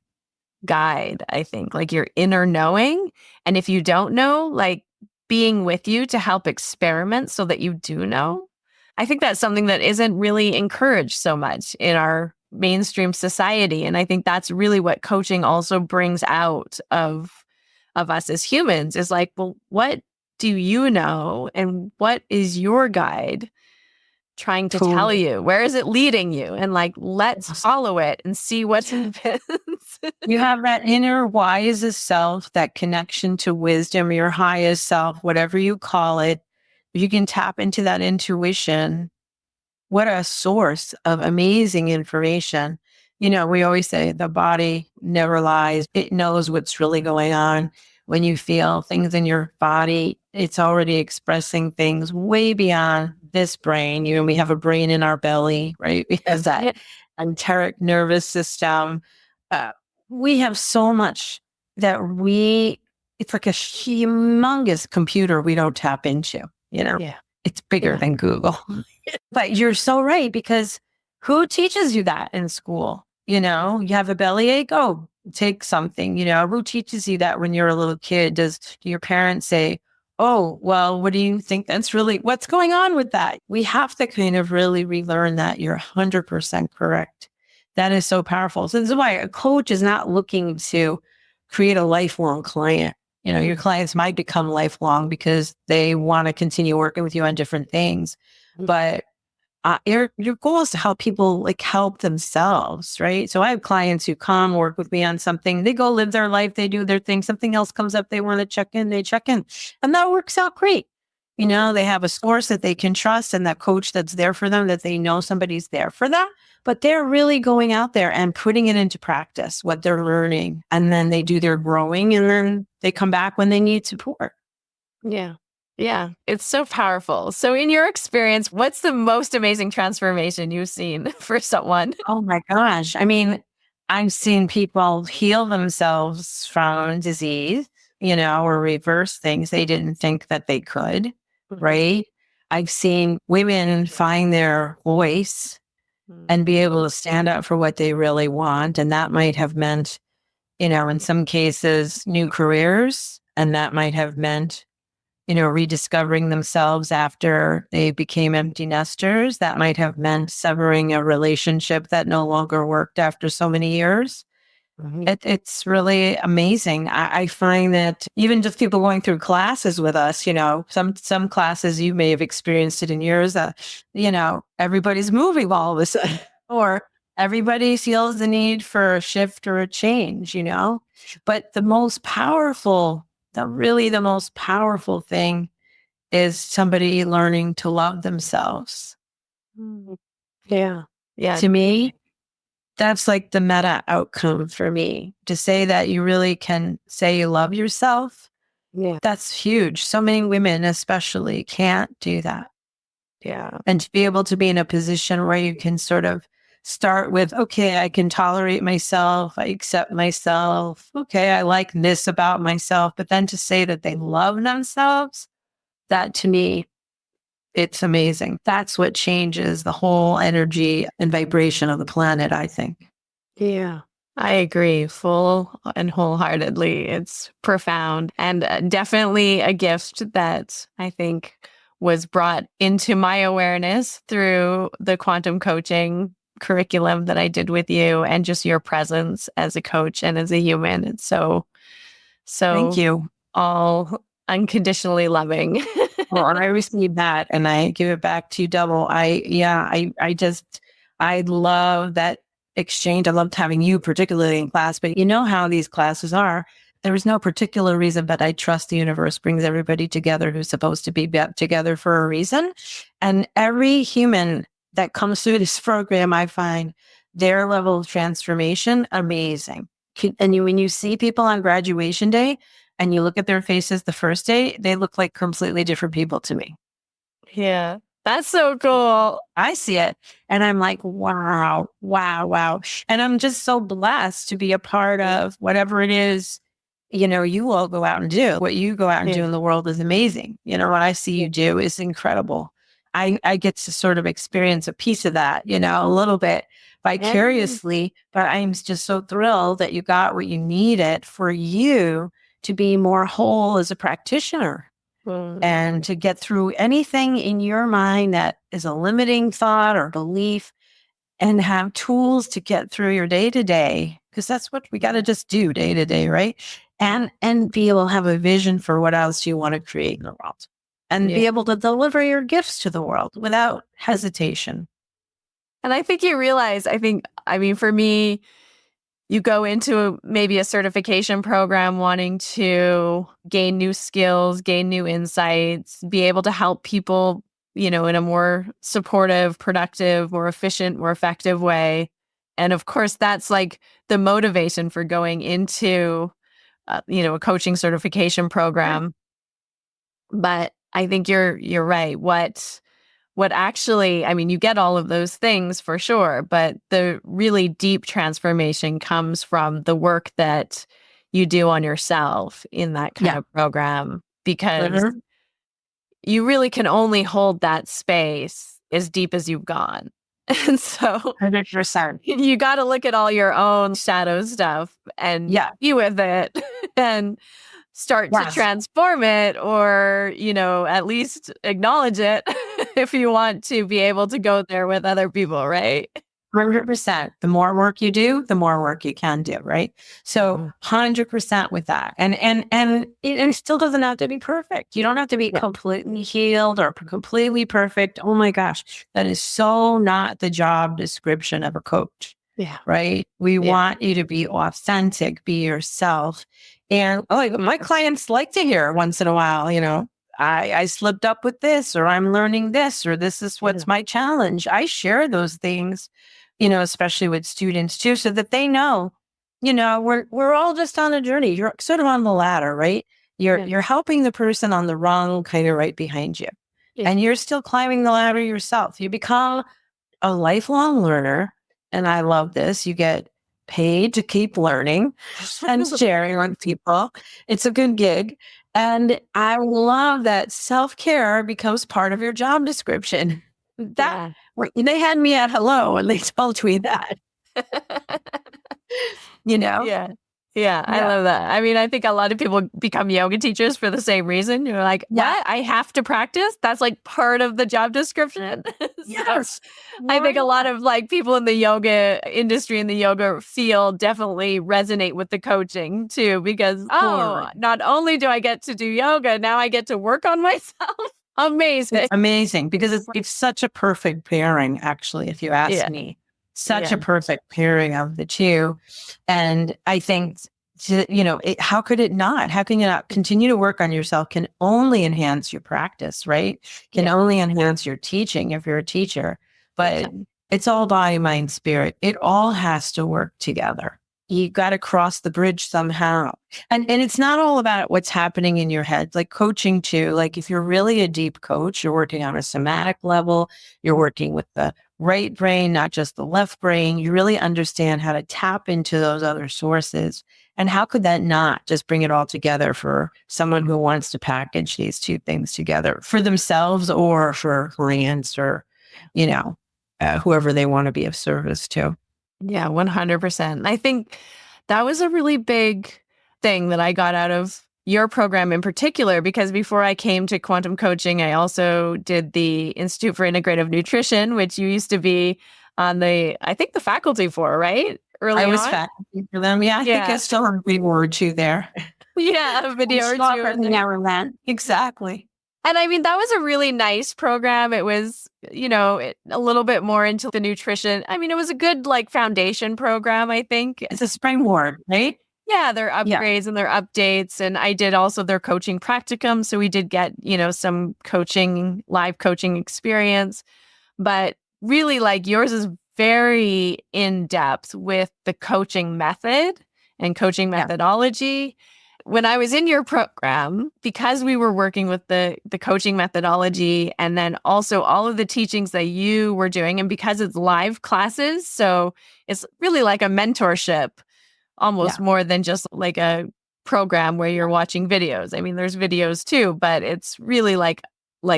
guide, I think, like your inner knowing. And if you don't know, like being with you to help experiment so that you do know. I think that's something that isn't really encouraged so much in our mainstream society. And I think that's really what coaching also brings out of us as humans, is like, well, what do you know? And what is your guide trying to tell you? Where is it leading you? And like, let's follow it and see what happens. You have that inner wisest self, that connection to wisdom, your highest self, whatever you call it. You can tap into that intuition. What a source of amazing information. We always say the body never lies. It knows what's really going on. When you feel things in your body, it's already expressing things way beyond this brain. We have a brain in our belly, right? We have that enteric nervous system. We have so much that it's like a humongous computer we don't tap into, Yeah. It's bigger than Google. But you're so right, because who teaches you that in school? You have a bellyache, oh, take something. Who teaches you that when you're a little kid? Do your parents say, oh, well, what do you think what's going on with that? We have to kind of really relearn that. You're 100% correct. That is so powerful. So this is why a coach is not looking to create a lifelong client. Your clients might become lifelong because they want to continue working with you on different things. But your goal is to help people help themselves, right? So I have clients who come work with me on something. They go live their life. They do their thing. Something else comes up. They want to check in. They check in. And that works out great. They have a source that they can trust and that coach that's there for them, that they know somebody's there for them, but they're really going out there and putting it into practice, what they're learning. And then they do their growing and then they come back when they need support. Yeah. Yeah. It's so powerful. So, in your experience, what's the most amazing transformation you've seen for someone? Oh my gosh. I mean, I've seen people heal themselves from disease, or reverse things they didn't think that they could, right? I've seen women find their voice and be able to stand up for what they really want. And that might have meant, in some cases, new careers. And that might have meant, rediscovering themselves after they became empty nesters. That might have meant severing a relationship that no longer worked after so many years. It's really amazing. I find that even just people going through classes with us, some classes you may have experienced it in yours, everybody's moving all of a sudden, or everybody feels the need for a shift or a change, But the most powerful thing is somebody learning to love themselves. Yeah. Yeah. To me, that's like the meta outcome for me, to say that you really can say you love yourself. Yeah. That's huge. So many women, especially, can't do that. Yeah. And to be able to be in a position where you can sort of start with, okay, I can tolerate myself. I accept myself. Okay, I like this about myself. But then to say that they love themselves, that to me, it's amazing. That's what changes the whole energy and vibration of the planet, I think. Yeah. I agree full and wholeheartedly. It's profound and definitely a gift that I think was brought into my awareness through the quantum coaching curriculum that I did with you and just your presence as a coach and as a human. It's so Thank you. all unconditionally loving. Well, and I received that and I give it back to you double. I love that exchange. I loved having you particularly in class, but you know how these classes are. There is no particular reason, but I trust the universe brings everybody together who's supposed to be together for a reason. And every human that comes through this program, I find their level of transformation amazing. When you see people on graduation day, and you look at their faces the first day, they look like completely different people to me. Yeah. That's so cool. I see it and I'm like, wow, wow, wow. And I'm just so blessed to be a part of whatever it is, you all go out and do. What you go out and do in the world is amazing. What I see you do is incredible. I get to sort of experience a piece of that, a little bit vicariously, but I'm just so thrilled that you got what you needed for you to be more whole as a practitioner and to get through anything in your mind that is a limiting thought or belief and have tools to get through your day to day, because that's what we got to just do day to day, right? And be able to have a vision for what else you want to create in the world and be able to deliver your gifts to the world without hesitation. And I think you realize, for me, you go into maybe a certification program wanting to gain new skills, gain new insights, be able to help people, in a more supportive, productive, more efficient, more effective way. And of course, that's like the motivation for going into, a coaching certification program. But I think you're right. What actually, you get all of those things for sure, but the really deep transformation comes from the work that you do on yourself in that kind of program, because you really can only hold that space as deep as you've gone. And so 100%. You got to look at all your own shadow stuff and be with it and start to transform it, or, at least acknowledge it if you want to be able to go there with other people, right? 100%. The more work you do, the more work you can do, right? So 100% with that. And it still doesn't have to be perfect. You don't have to be completely healed or completely perfect. Oh my gosh. That is so not the job description of a coach. Yeah. Right? We want you to be authentic, be yourself. And my clients like to hear once in a while, I slipped up with this, or I'm learning this, or this is what's my challenge. I share those things, especially with students too, so that they know, we're all just on a journey. You're sort of on the ladder, right? You're helping the person on the rung kind of right behind you. Yeah. And you're still climbing the ladder yourself. You become a lifelong learner. And I love this. You get paid to keep learning and sharing with people. It's a good gig. And I love that self-care becomes part of your job description. They had me at hello and they told me that. Yeah. Yeah, I love that. I mean, I think a lot of people become yoga teachers for the same reason. You're like, what? I have to practice? That's like part of the job description. Yes. I think a lot of like people in the yoga industry, in the yoga field definitely resonate with the coaching too, because, not only do I get to do yoga, now I get to work on myself. Amazing. It's amazing because it's such a perfect pairing, actually, if you ask me. Such a perfect pairing of the two. And I think, how could it not? How can you not continue to work on yourself? Can only enhance your practice, right? Can only enhance your teaching if you're a teacher. But it's all body, mind, spirit. It all has to work together. You got to cross the bridge somehow. And it's not all about what's happening in your head, like coaching too. Like if you're really a deep coach, you're working on a somatic level, you're working with the right brain, not just the left brain. You really understand how to tap into those other sources. And how could that not just bring it all together for someone who wants to package these two things together for themselves or for clients or, whoever they want to be of service to. Yeah, 100%. I think that was a really big thing that I got out of your program in particular, because before I came to quantum coaching, I also did the Institute for Integrative Nutrition, which you used to be on the faculty for, right? I was faculty for them. Yeah, I think I still have a video or two there. Yeah, a video or two. Never met. Exactly. And I mean, that was a really nice program. It was, a little bit more into the nutrition. I mean, it was a good foundation program, I think. It's a springboard, right? Yeah, their upgrades and their updates. And I did also their coaching practicum. So we did get, some live coaching experience. But really, yours is very in depth with the coaching method and coaching methodology. When I was in your program, because we were working with the coaching methodology and then also all of the teachings that you were doing, and because it's live classes, so it's really like a mentorship, almost more than just like a program where you're watching videos. I mean, there's videos too, but it's really like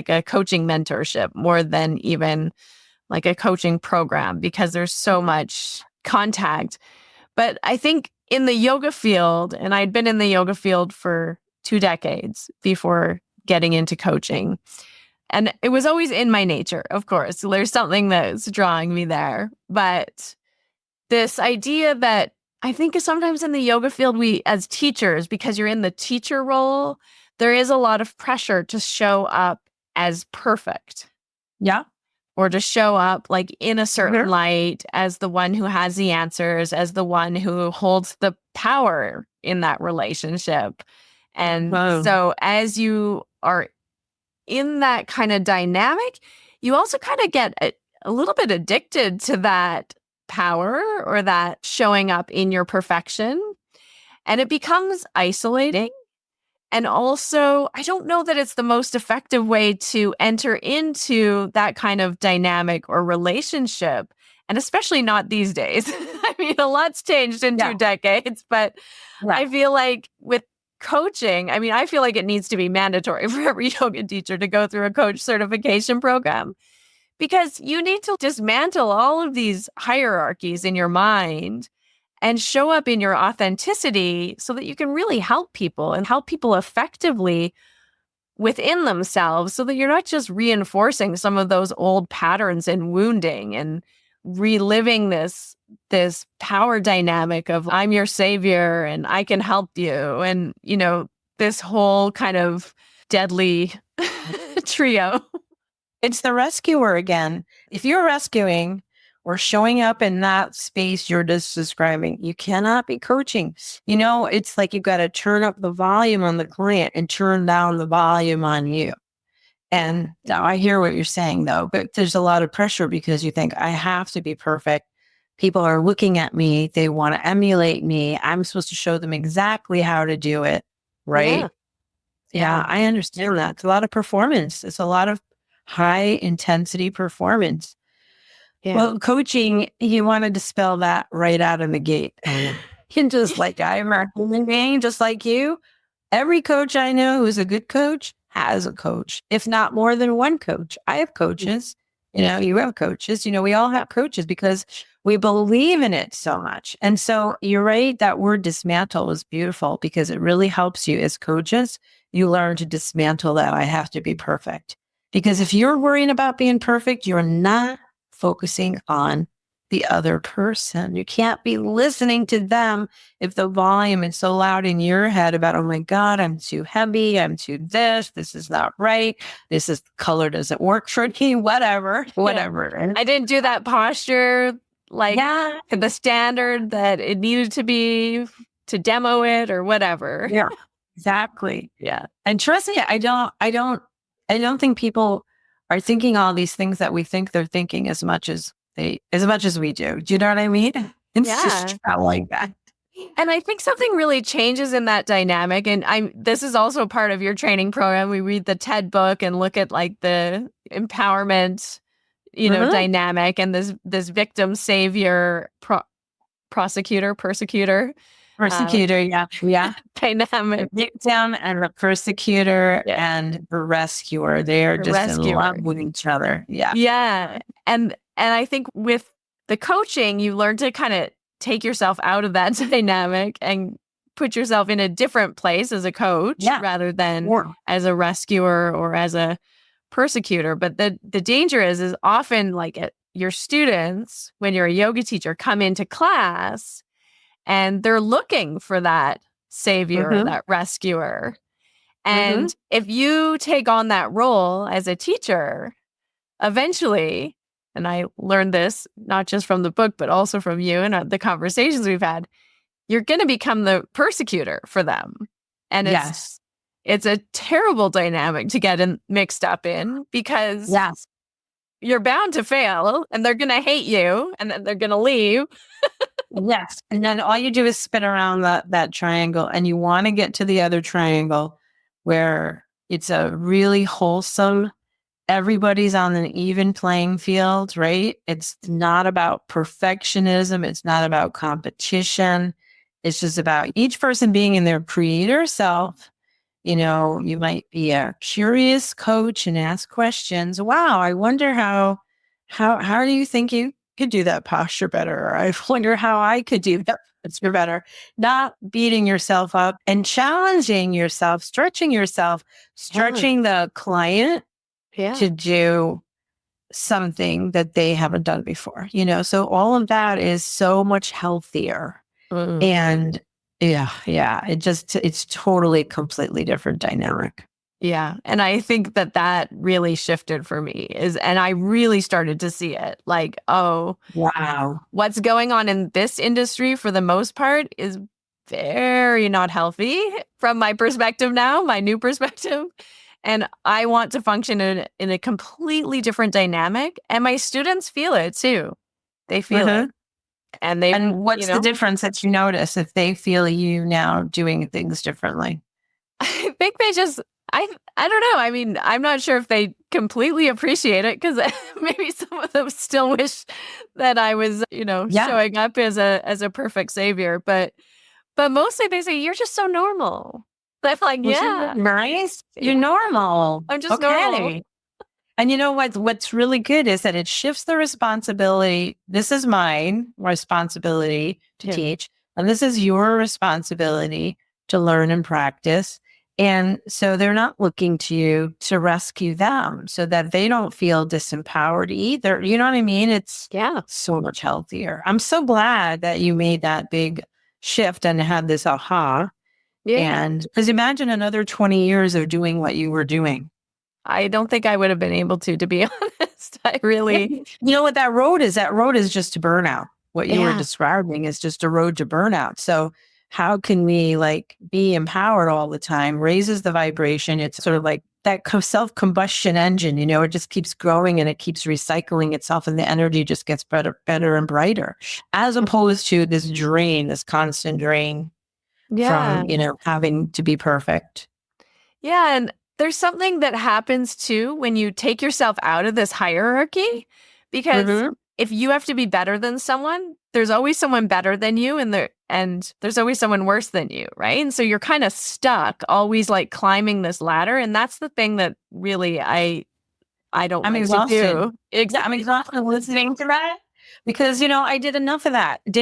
a coaching mentorship more than even like a coaching program, because there's so much contact. But I think in the yoga field, and I'd been in the yoga field for 2 decades before getting into coaching, and it was always in my nature, of course. So there's something that's drawing me there. But this idea that I think sometimes in the yoga field, we as teachers, because you're in the teacher role, there is a lot of pressure to show up as perfect. Yeah. Or to show up in a certain light as the one who has the answers, as the one who holds the power in that relationship. And so as you are in that kind of dynamic, you also kind of get a little bit addicted to that power or that showing up in your perfection. And it becomes isolating. And also, I don't know that it's the most effective way to enter into that kind of dynamic or relationship. And especially not these days. I mean, a lot's changed in 2 decades, but I feel like with coaching, I feel like it needs to be mandatory for every yoga teacher to go through a coach certification program, because you need to dismantle all of these hierarchies in your mind and show up in your authenticity so that you can really help people and help people effectively within themselves, so that you're not just reinforcing some of those old patterns and wounding and reliving this power dynamic of I'm your savior and I can help you. And, this whole kind of deadly trio. It's the rescuer again. If you're rescuing, or showing up in that space you're just describing. You cannot be coaching. It's like you got to turn up the volume on the client and turn down the volume on you. And now I hear what you're saying, though, but there's a lot of pressure because you think I have to be perfect. People are looking at me. They want to emulate me. I'm supposed to show them exactly how to do it. Right. Yeah, I understand that. It's a lot of performance. It's a lot of high intensity performance. Yeah. Well, coaching, you want to dispel that right out of the gate. And just like I'm a human being, just like you, every coach I know who's a good coach has a coach, if not more than one coach. I have coaches, you have coaches, we all have coaches because we believe in it so much. And so you're right, that word dismantle is beautiful because it really helps you as coaches. You learn to dismantle that I have to be perfect. Because if you're worrying about being perfect, you're not focusing on the other person. You can't be listening to them if the volume is so loud in your head about, oh my God, I'm too heavy, I'm too this is not right, color doesn't work for me, whatever. Yeah. I didn't do that posture the standard that it needed to be to demo it or whatever. Yeah, exactly. Yeah. And trust me, I don't think people are thinking all these things that we think they're thinking as much as we do. Do you know what I mean? It's just not like that. And I think something really changes in that dynamic. And this is also part of your training program. We read the TED book and look at the empowerment, dynamic and this victim savior persecutor yeah dynamic. The victim and the persecutor and the rescuer, they're just in love with each other. Yeah and I think with the coaching you learn to kind of take yourself out of that dynamic and put yourself in a different place as a coach rather than as a rescuer or as a persecutor. But the danger is often your students, when you're a yoga teacher, come into class and they're looking for that savior, that rescuer. And if you take on that role as a teacher, eventually, and I learned this not just from the book, but also from you and the conversations we've had, you're going to become the persecutor for them. And it's a terrible dynamic to get mixed up in because you're bound to fail and they're going to hate you and then they're going to leave. Yes. And then all you do is spin around that triangle and you want to get to the other triangle where it's a really wholesome, everybody's on an even playing field, right? It's not about perfectionism. It's not about competition. It's just about each person being in their creator self. You might be a curious coach and ask questions. Wow, I wonder how do you think you could do that posture better? Or I wonder how I could do that posture better. Not beating yourself up and challenging yourself, stretching the client to do something that they haven't done before. So all of that is so much healthier. And it's totally completely different dynamic. Yeah. And I think that really shifted for me and I really started to see it oh, wow, what's going on in this industry for the most part is very not healthy from my perspective now, my new perspective. And I want to function in a completely different dynamic. And my students feel it too. They feel it. And what's the difference that you notice if they feel you now doing things differently? I think they just, I don't know. I mean, I'm not sure if they completely appreciate it because maybe some of them still wish that I was, showing up as a perfect savior. But mostly they say, you're just so normal. I'm like, nice. You're normal. I'm just normal. And you know what's really good is that it shifts the responsibility. This is mine responsibility to teach, and this is your responsibility to learn and practice. And so they're not looking to you to rescue them so that they don't feel disempowered either. You know what I mean? It's so much healthier. I'm so glad that you made that big shift and had this aha. Yeah. And because imagine another 20 years of doing what you were doing. I don't think I would have been able to be honest. I really, You know what that road is? That road is just to burnout. What you were yeah, describing is just a road to burnout. So how can we like be empowered all the time? Raises the vibration. It's sort of like that self-combustion engine, it just keeps growing and it keeps recycling itself and the energy just gets better and brighter, as opposed to this drain, this constant drain yeah. from, having to be perfect. Yeah. And there's something that happens too when you take yourself out of this hierarchy, because Mm-hmm. if you have to be better than someone, there's always someone better than you, and there's always someone worse than you, right? And so you're kind of stuck, always like climbing this ladder. And that's the thing that really I don't I'm like to exhausted. do. Yeah, I'm exhausted listening to that because I did enough of that. I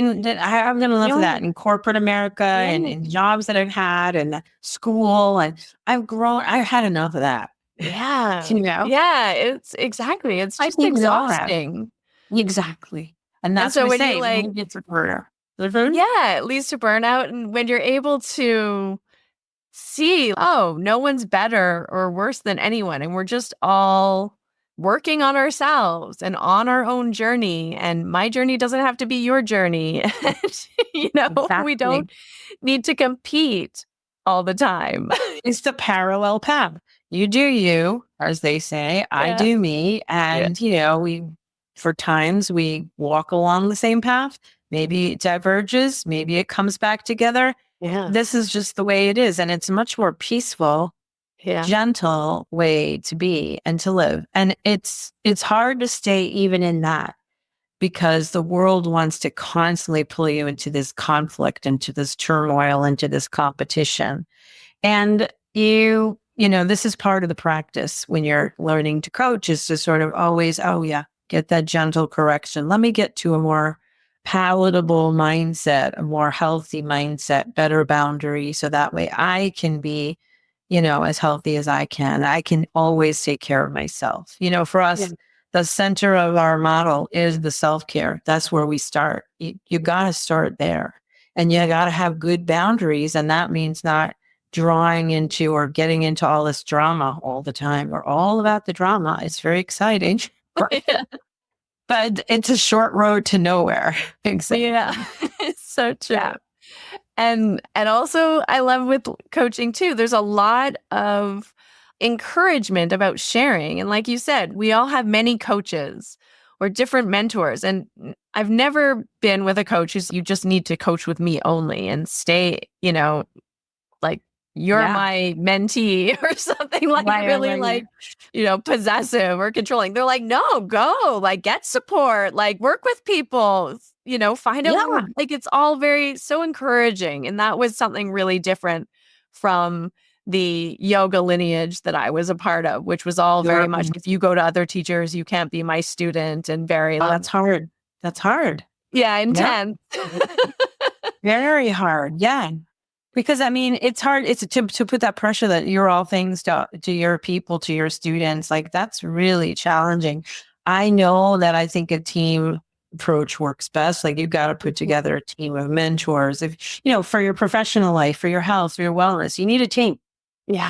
haven't done enough of Yeah. that in corporate America and Yeah. in jobs that I've had and school, and I've grown. I've had enough of that. Yeah. You know, Yeah. It's exactly. It's I just think we all have. exhausting. Exactly, and And that's what so we when you say. We like, need to get to career. Mhm. yeah, it leads to burnout. And when you're able to see, oh, no one's better or worse than anyone, and we're just all working on ourselves and on our own journey. And my journey doesn't have to be your journey. And, we Exactly. don't need to compete all the time. It's the parallel path. You do you, as they say, I Yeah. do me. Yeah. And, for times we walk along the same path. Maybe it diverges, maybe it comes back together. Yeah. This is just the way it is. And it's a much more peaceful, Yeah. gentle way to be and to live. And it's hard to stay even in that because the world wants to constantly pull you into this conflict, into this turmoil, into this competition. And this is part of the practice when you're learning to coach, is to sort of always, oh yeah, get that gentle correction. Let me get to a more palatable mindset, a more healthy mindset, better boundary. So that way I can be, as healthy as I can. I can always take care of myself. For Yeah. us, the center of our model is the self-care. That's where we start. You got to start there, and you got to have good boundaries. And that means not drawing into or getting into all this drama all the time. We're all about the drama. It's very exciting, Yeah. but it's a short road to nowhere. Exactly. Yeah. It's so true. Yeah. And also I love with coaching too, there's a lot of encouragement about sharing. And like you said, we all have many coaches or different mentors. And I've never been with a coach who's, you just need to coach with me only and stay, like you're Yeah. my mentee or something, like really Right. possessive or controlling. They're like, no, go, like get support, like work with people, find out more. Yeah. Like it's all very so encouraging. And that was something really different from the yoga lineage that I was a part of, which was all very much, if you go to other teachers, you can't be my student, and very Oh, that's hard. That's hard. yeah, Yeah. intense. Very hard. Yeah. Because it's hard. It's to put that pressure that you're all things to your people, to your students. Like that's really challenging. I know that I think a team approach works best. Like you've got to put together a team of mentors. If, for your professional life, for your health, for your wellness, you need a team. Yeah.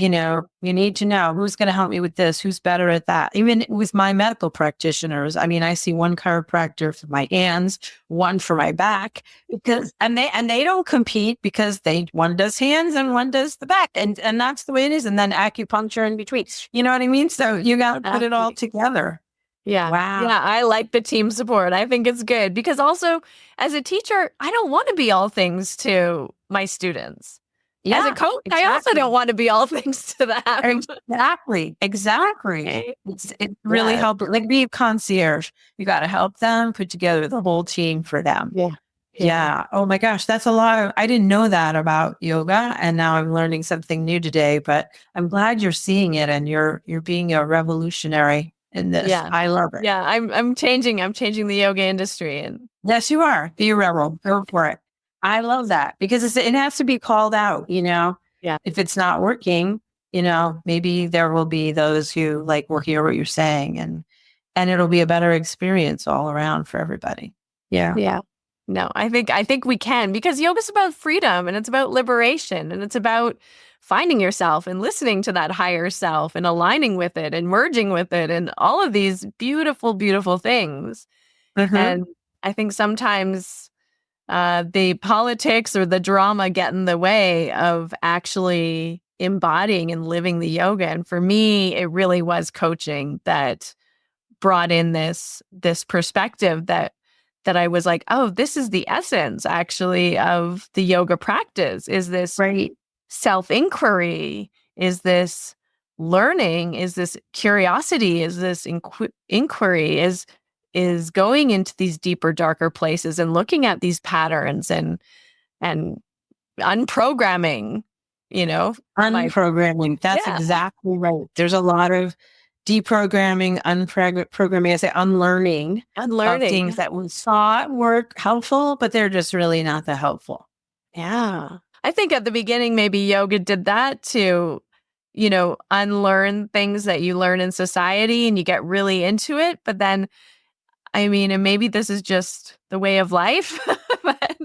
You need to know who's going to help me with this, who's better at that. Even with my medical practitioners, I see one chiropractor for my hands, one for my back, and they don't compete because one does hands and one does the back, and that's the way it is. And then acupuncture in between. You know what I mean? So you got to put it all together. Yeah. Wow. Yeah. I like the team support. I think it's good because also as a teacher, I don't want to be all things to my students. Yeah, as a coach, exactly. I also don't want to be all things to them. Exactly. Right? It's really helpful. Like be a concierge. You got to help them put together the whole team for them. Yeah. Yeah. Oh my gosh. That's a lot. I didn't know that about yoga. And now I'm learning something new today, but I'm glad you're seeing it and you're being a revolutionary in this. Yeah. I love it. Yeah. I'm changing the yoga industry. And yes, you are. Be a rebel. Go for it. I love that because it has to be called out, Yeah. If it's not working, maybe there will be those who will hear what you're saying and it'll be a better experience all around for everybody. Yeah. Yeah. No, I think we can, because yoga's about freedom and it's about liberation and it's about finding yourself and listening to that higher self and aligning with it and merging with it and all of these beautiful, beautiful things. Mm-hmm. And I think sometimes the politics or the drama get in the way of actually embodying and living the yoga. And for me, it really was coaching that brought in this perspective that I was like, oh, this is the essence actually of the yoga practice. Is this Right. self-inquiry? Is this learning? Is this curiosity? Is this inquiry? Is going into these deeper, darker places and looking at these patterns and unprogramming, you know, my Unprogramming. That's yeah, exactly right. There's a lot of deprogramming, unprogramming, I say unlearning of things unlearning. that we thought were helpful, but they're just really not that helpful. Yeah. I think at the beginning, maybe yoga did that to, unlearn things that you learn in society and you get really into it. But then, I mean, and maybe this is just the way of life, but,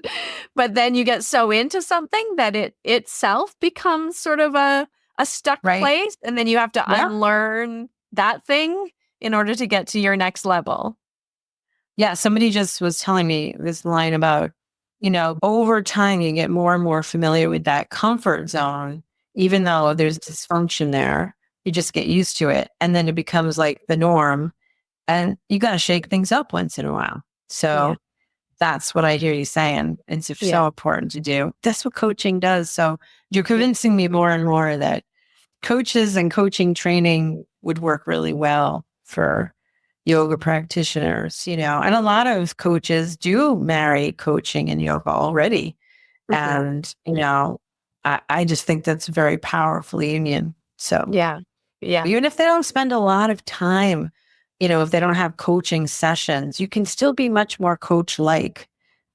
but then you get so into something that it itself becomes sort of a stuck Right. place. And then you have to Yeah. unlearn that thing in order to get to your next level. Yeah. Somebody just was telling me this line about, over time you get more and more familiar with that comfort zone, even though there's dysfunction there. You just get used to it. And then it becomes like the norm. And you got to shake things up once in a while. Yeah. So that's what I hear you saying. It's Yeah. so important to do. That's what coaching does. So you're convincing me more and more that coaches and coaching training would work really well for yoga practitioners, and a lot of coaches do marry coaching and yoga already. Mhm. And, I just think that's a very powerful union. So Yeah. Yeah. even if they don't spend a lot of time, if they don't have coaching sessions, you can still be much more coach like,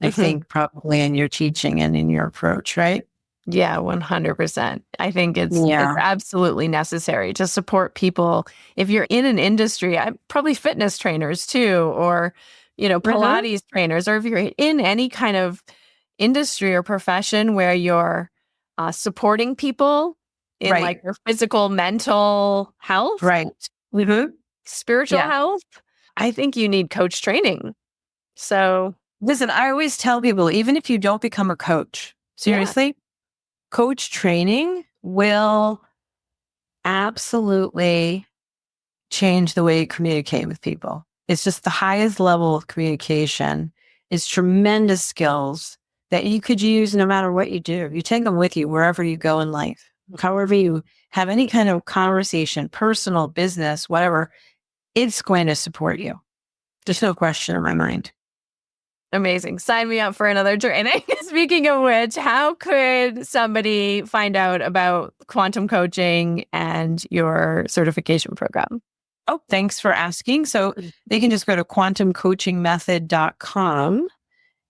I Mhm. think, probably in your teaching and in your approach, right? Yeah, 100%. I think it's Yeah. absolutely necessary to support people. If you're in an industry, probably fitness trainers too, or Hmm. Pilates trainers, or if you're in any kind of industry or profession where you're supporting people in like Right. their physical, mental health, Right. Hmm. spiritual Yeah. health, I think you need coach training. So, Listen, I always tell people, even if you don't become a coach, yeah. seriously, coach training will absolutely change the way you communicate with people. It's just the highest level of communication. It's tremendous skills that you could use no matter what you do. You take them with you wherever you go in life. However, you have any kind of conversation, personal, business, whatever, it's going to support you. There's no question in my mind. Amazing. Sign me up for another training. Speaking of which, how could somebody find out about quantum coaching and your certification program? Oh, thanks for asking. So they can just go to quantumcoachingmethod.com.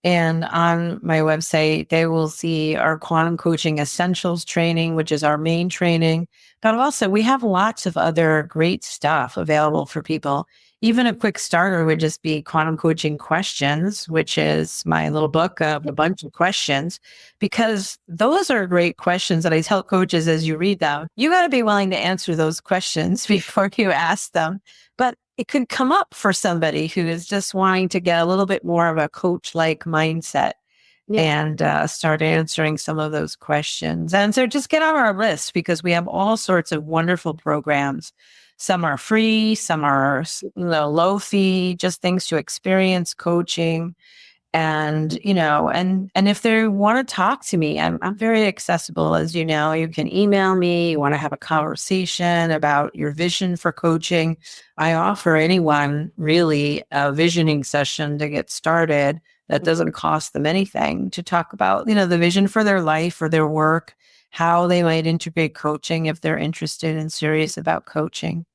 And on my website, they will see our quantum coaching essentials training, which is our main training. But also, we have lots of other great stuff available for people. Even a quick starter would just be quantum coaching questions, which is my little book of a bunch of questions, because those are great questions that I tell coaches as you read them. You got to be willing to answer those questions before you ask them. But it could come up for somebody who is just wanting to get a little bit more of a coach like mindset Yeah. and start answering some of those questions. And so just get on our list because we have all sorts of wonderful programs. Some are free, some are low fee, just things to experience coaching. And and if they want to talk to me, I'm very accessible. As you know, you can email me. You want to have a conversation about your vision for coaching, I offer anyone really a visioning session to get started that doesn't cost them anything, to talk about the vision for their life or their work, how they might integrate coaching if they're interested and serious about coaching.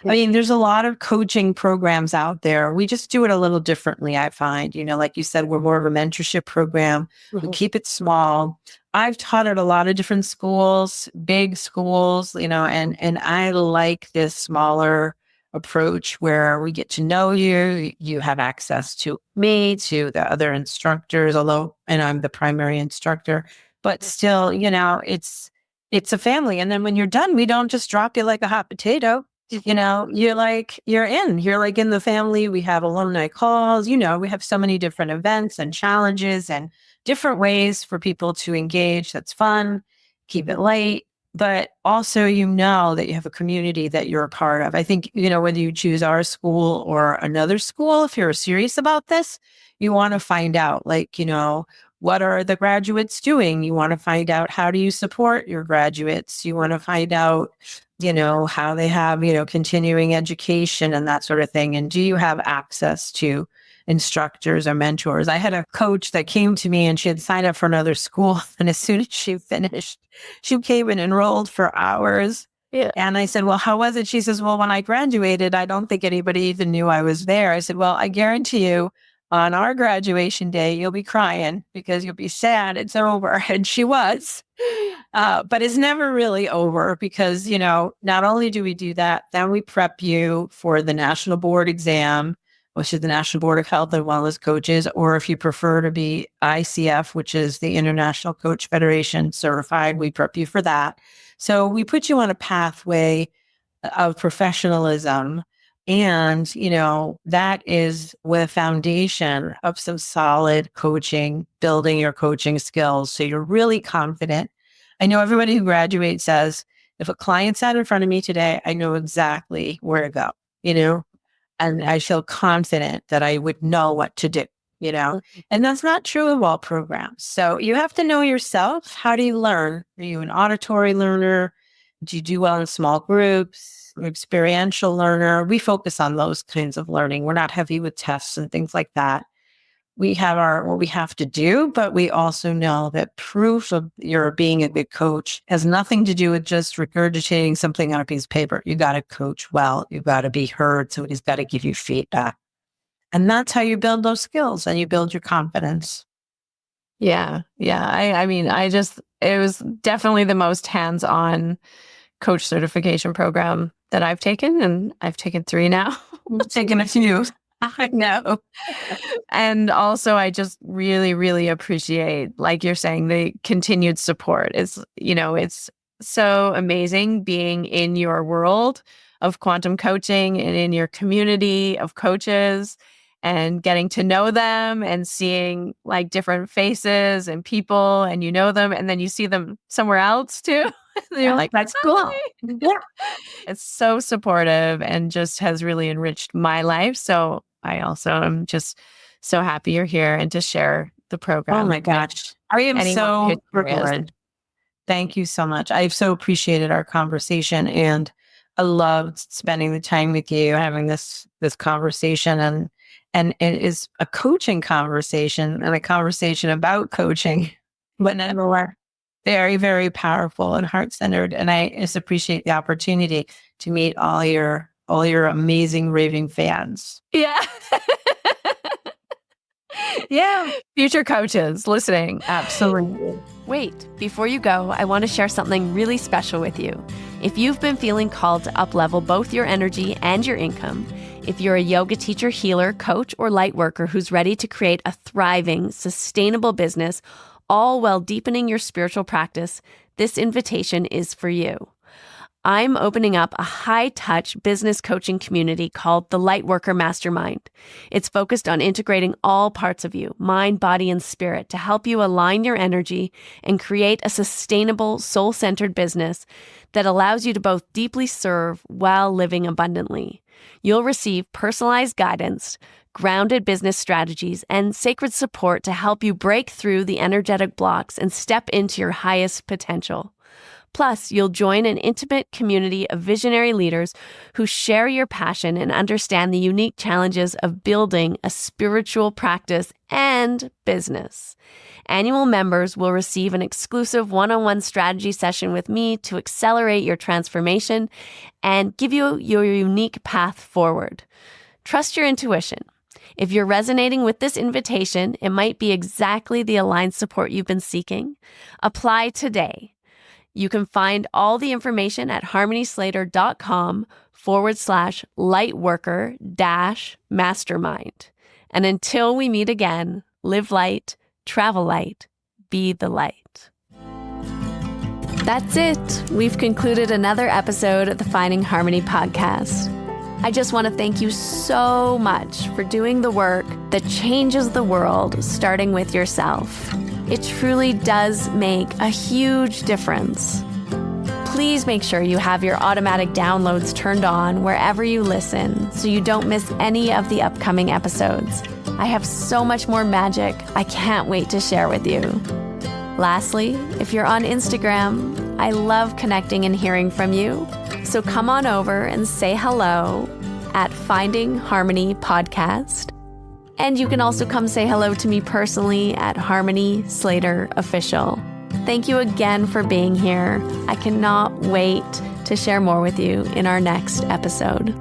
I Yeah. mean, there's a lot of coaching programs out there. We just do it a little differently, I find. Like you said, we're more of a mentorship program. We Mhm. keep it small. I've taught at a lot of different schools, big schools, and I like this smaller approach where we get to know you. You have access to me, to the other instructors, and I'm the primary instructor, but still, it's a family. And then when you're done, we don't just drop you like a hot potato. You're like in the family. We have alumni calls, we have so many different events and challenges and different ways for people to engage. That's fun. Keep it light. But also, that you have a community that you're a part of. I think, whether you choose our school or another school, if you're serious about this, you want to find out, what are the graduates doing? You want to find out, how do you support your graduates? You want to find out, how they have, continuing education and that sort of thing. And do you have access to instructors or mentors? I had a coach that came to me and she had signed up for another school. And as soon as she finished, she came and enrolled for hours. Yeah. And I said, well, how was it? She says, well, when I graduated, I don't think anybody even knew I was there. I said, well, I guarantee you on our graduation day, you'll be crying because you'll be sad it's over. And she was. But it's never really over because, not only do we do that, then we prep you for the national board exam, which is the National Board of Health and Wellness Coaches, or if you prefer to be ICF, which is the International Coach Federation certified, we prep you for that. So we put you on a pathway of professionalism. And, that is with a foundation of some solid coaching, building your coaching skills. So you're really confident. I know everybody who graduates says, if a client sat in front of me today, I know exactly where to go, and I feel confident that I would know what to do, and that's not true of all programs. So you have to know yourself. How do you learn? Are you an auditory learner? Do you do well in small groups? Experiential learner? We focus on those kinds of learning. We're not heavy with tests and things like that. We have what we have to do, but we also know that proof of your being a good coach has nothing to do with just regurgitating something on a piece of paper. You got to coach well. You got to be heard. Somebody's got to give you feedback. And that's how you build those skills and you build your confidence. Yeah. Yeah. I mean, it was definitely the most hands-on coach certification program that I've taken. And I've taken 3 now. I've taken a few. I know. And also, I just really, really appreciate, like you're saying, the continued support. It's so amazing being in your world of quantum coaching and in your community of coaches and getting to know them and seeing like different faces and people and them and then you see them somewhere else too. And you're like, that's cool. Yeah. It's so supportive and just has really enriched my life. So I also am just so happy you're here and to share the program. Oh my gosh. I am so privileged. Thank you so much. I've so appreciated our conversation and I loved spending the time with you, having this conversation and it is a coaching conversation and a conversation about coaching, but nonetheless, very, very powerful and heart-centered. And I just appreciate the opportunity to meet all your amazing raving fans. Yeah. Yeah. Future coaches listening. Absolutely. Wait, before you go, I want to share something really special with you. If you've been feeling called to up-level both your energy and your income, if you're a yoga teacher, healer, coach, or light worker who's ready to create a thriving, sustainable business, all while deepening your spiritual practice, this invitation is for you. I'm opening up a high-touch business coaching community called the Lightworker Mastermind. It's focused on integrating all parts of you, mind, body, and spirit, to help you align your energy and create a sustainable, soul-centered business that allows you to both deeply serve while living abundantly. You'll receive personalized guidance, grounded business strategies, and sacred support to help you break through the energetic blocks and step into your highest potential. Plus, you'll join an intimate community of visionary leaders who share your passion and understand the unique challenges of building a spiritual practice and business. Annual members will receive an exclusive one-on-one strategy session with me to accelerate your transformation and give you your unique path forward. Trust your intuition. If you're resonating with this invitation, it might be exactly the aligned support you've been seeking. Apply today. You can find all the information at harmonyslater.com/lightworker-mastermind. And until we meet again, live light, travel light, be the light. That's it. We've concluded another episode of the Finding Harmony podcast. I just want to thank you so much for doing the work that changes the world, starting with yourself. It truly does make a huge difference. Please make sure you have your automatic downloads turned on wherever you listen so you don't miss any of the upcoming episodes. I have so much more magic I can't wait to share with you. Lastly, if you're on Instagram, I love connecting and hearing from you. So come on over and say hello at Finding Harmony Podcast. And you can also come say hello to me personally at Harmony Slater Official. Thank you again for being here. I cannot wait to share more with you in our next episode.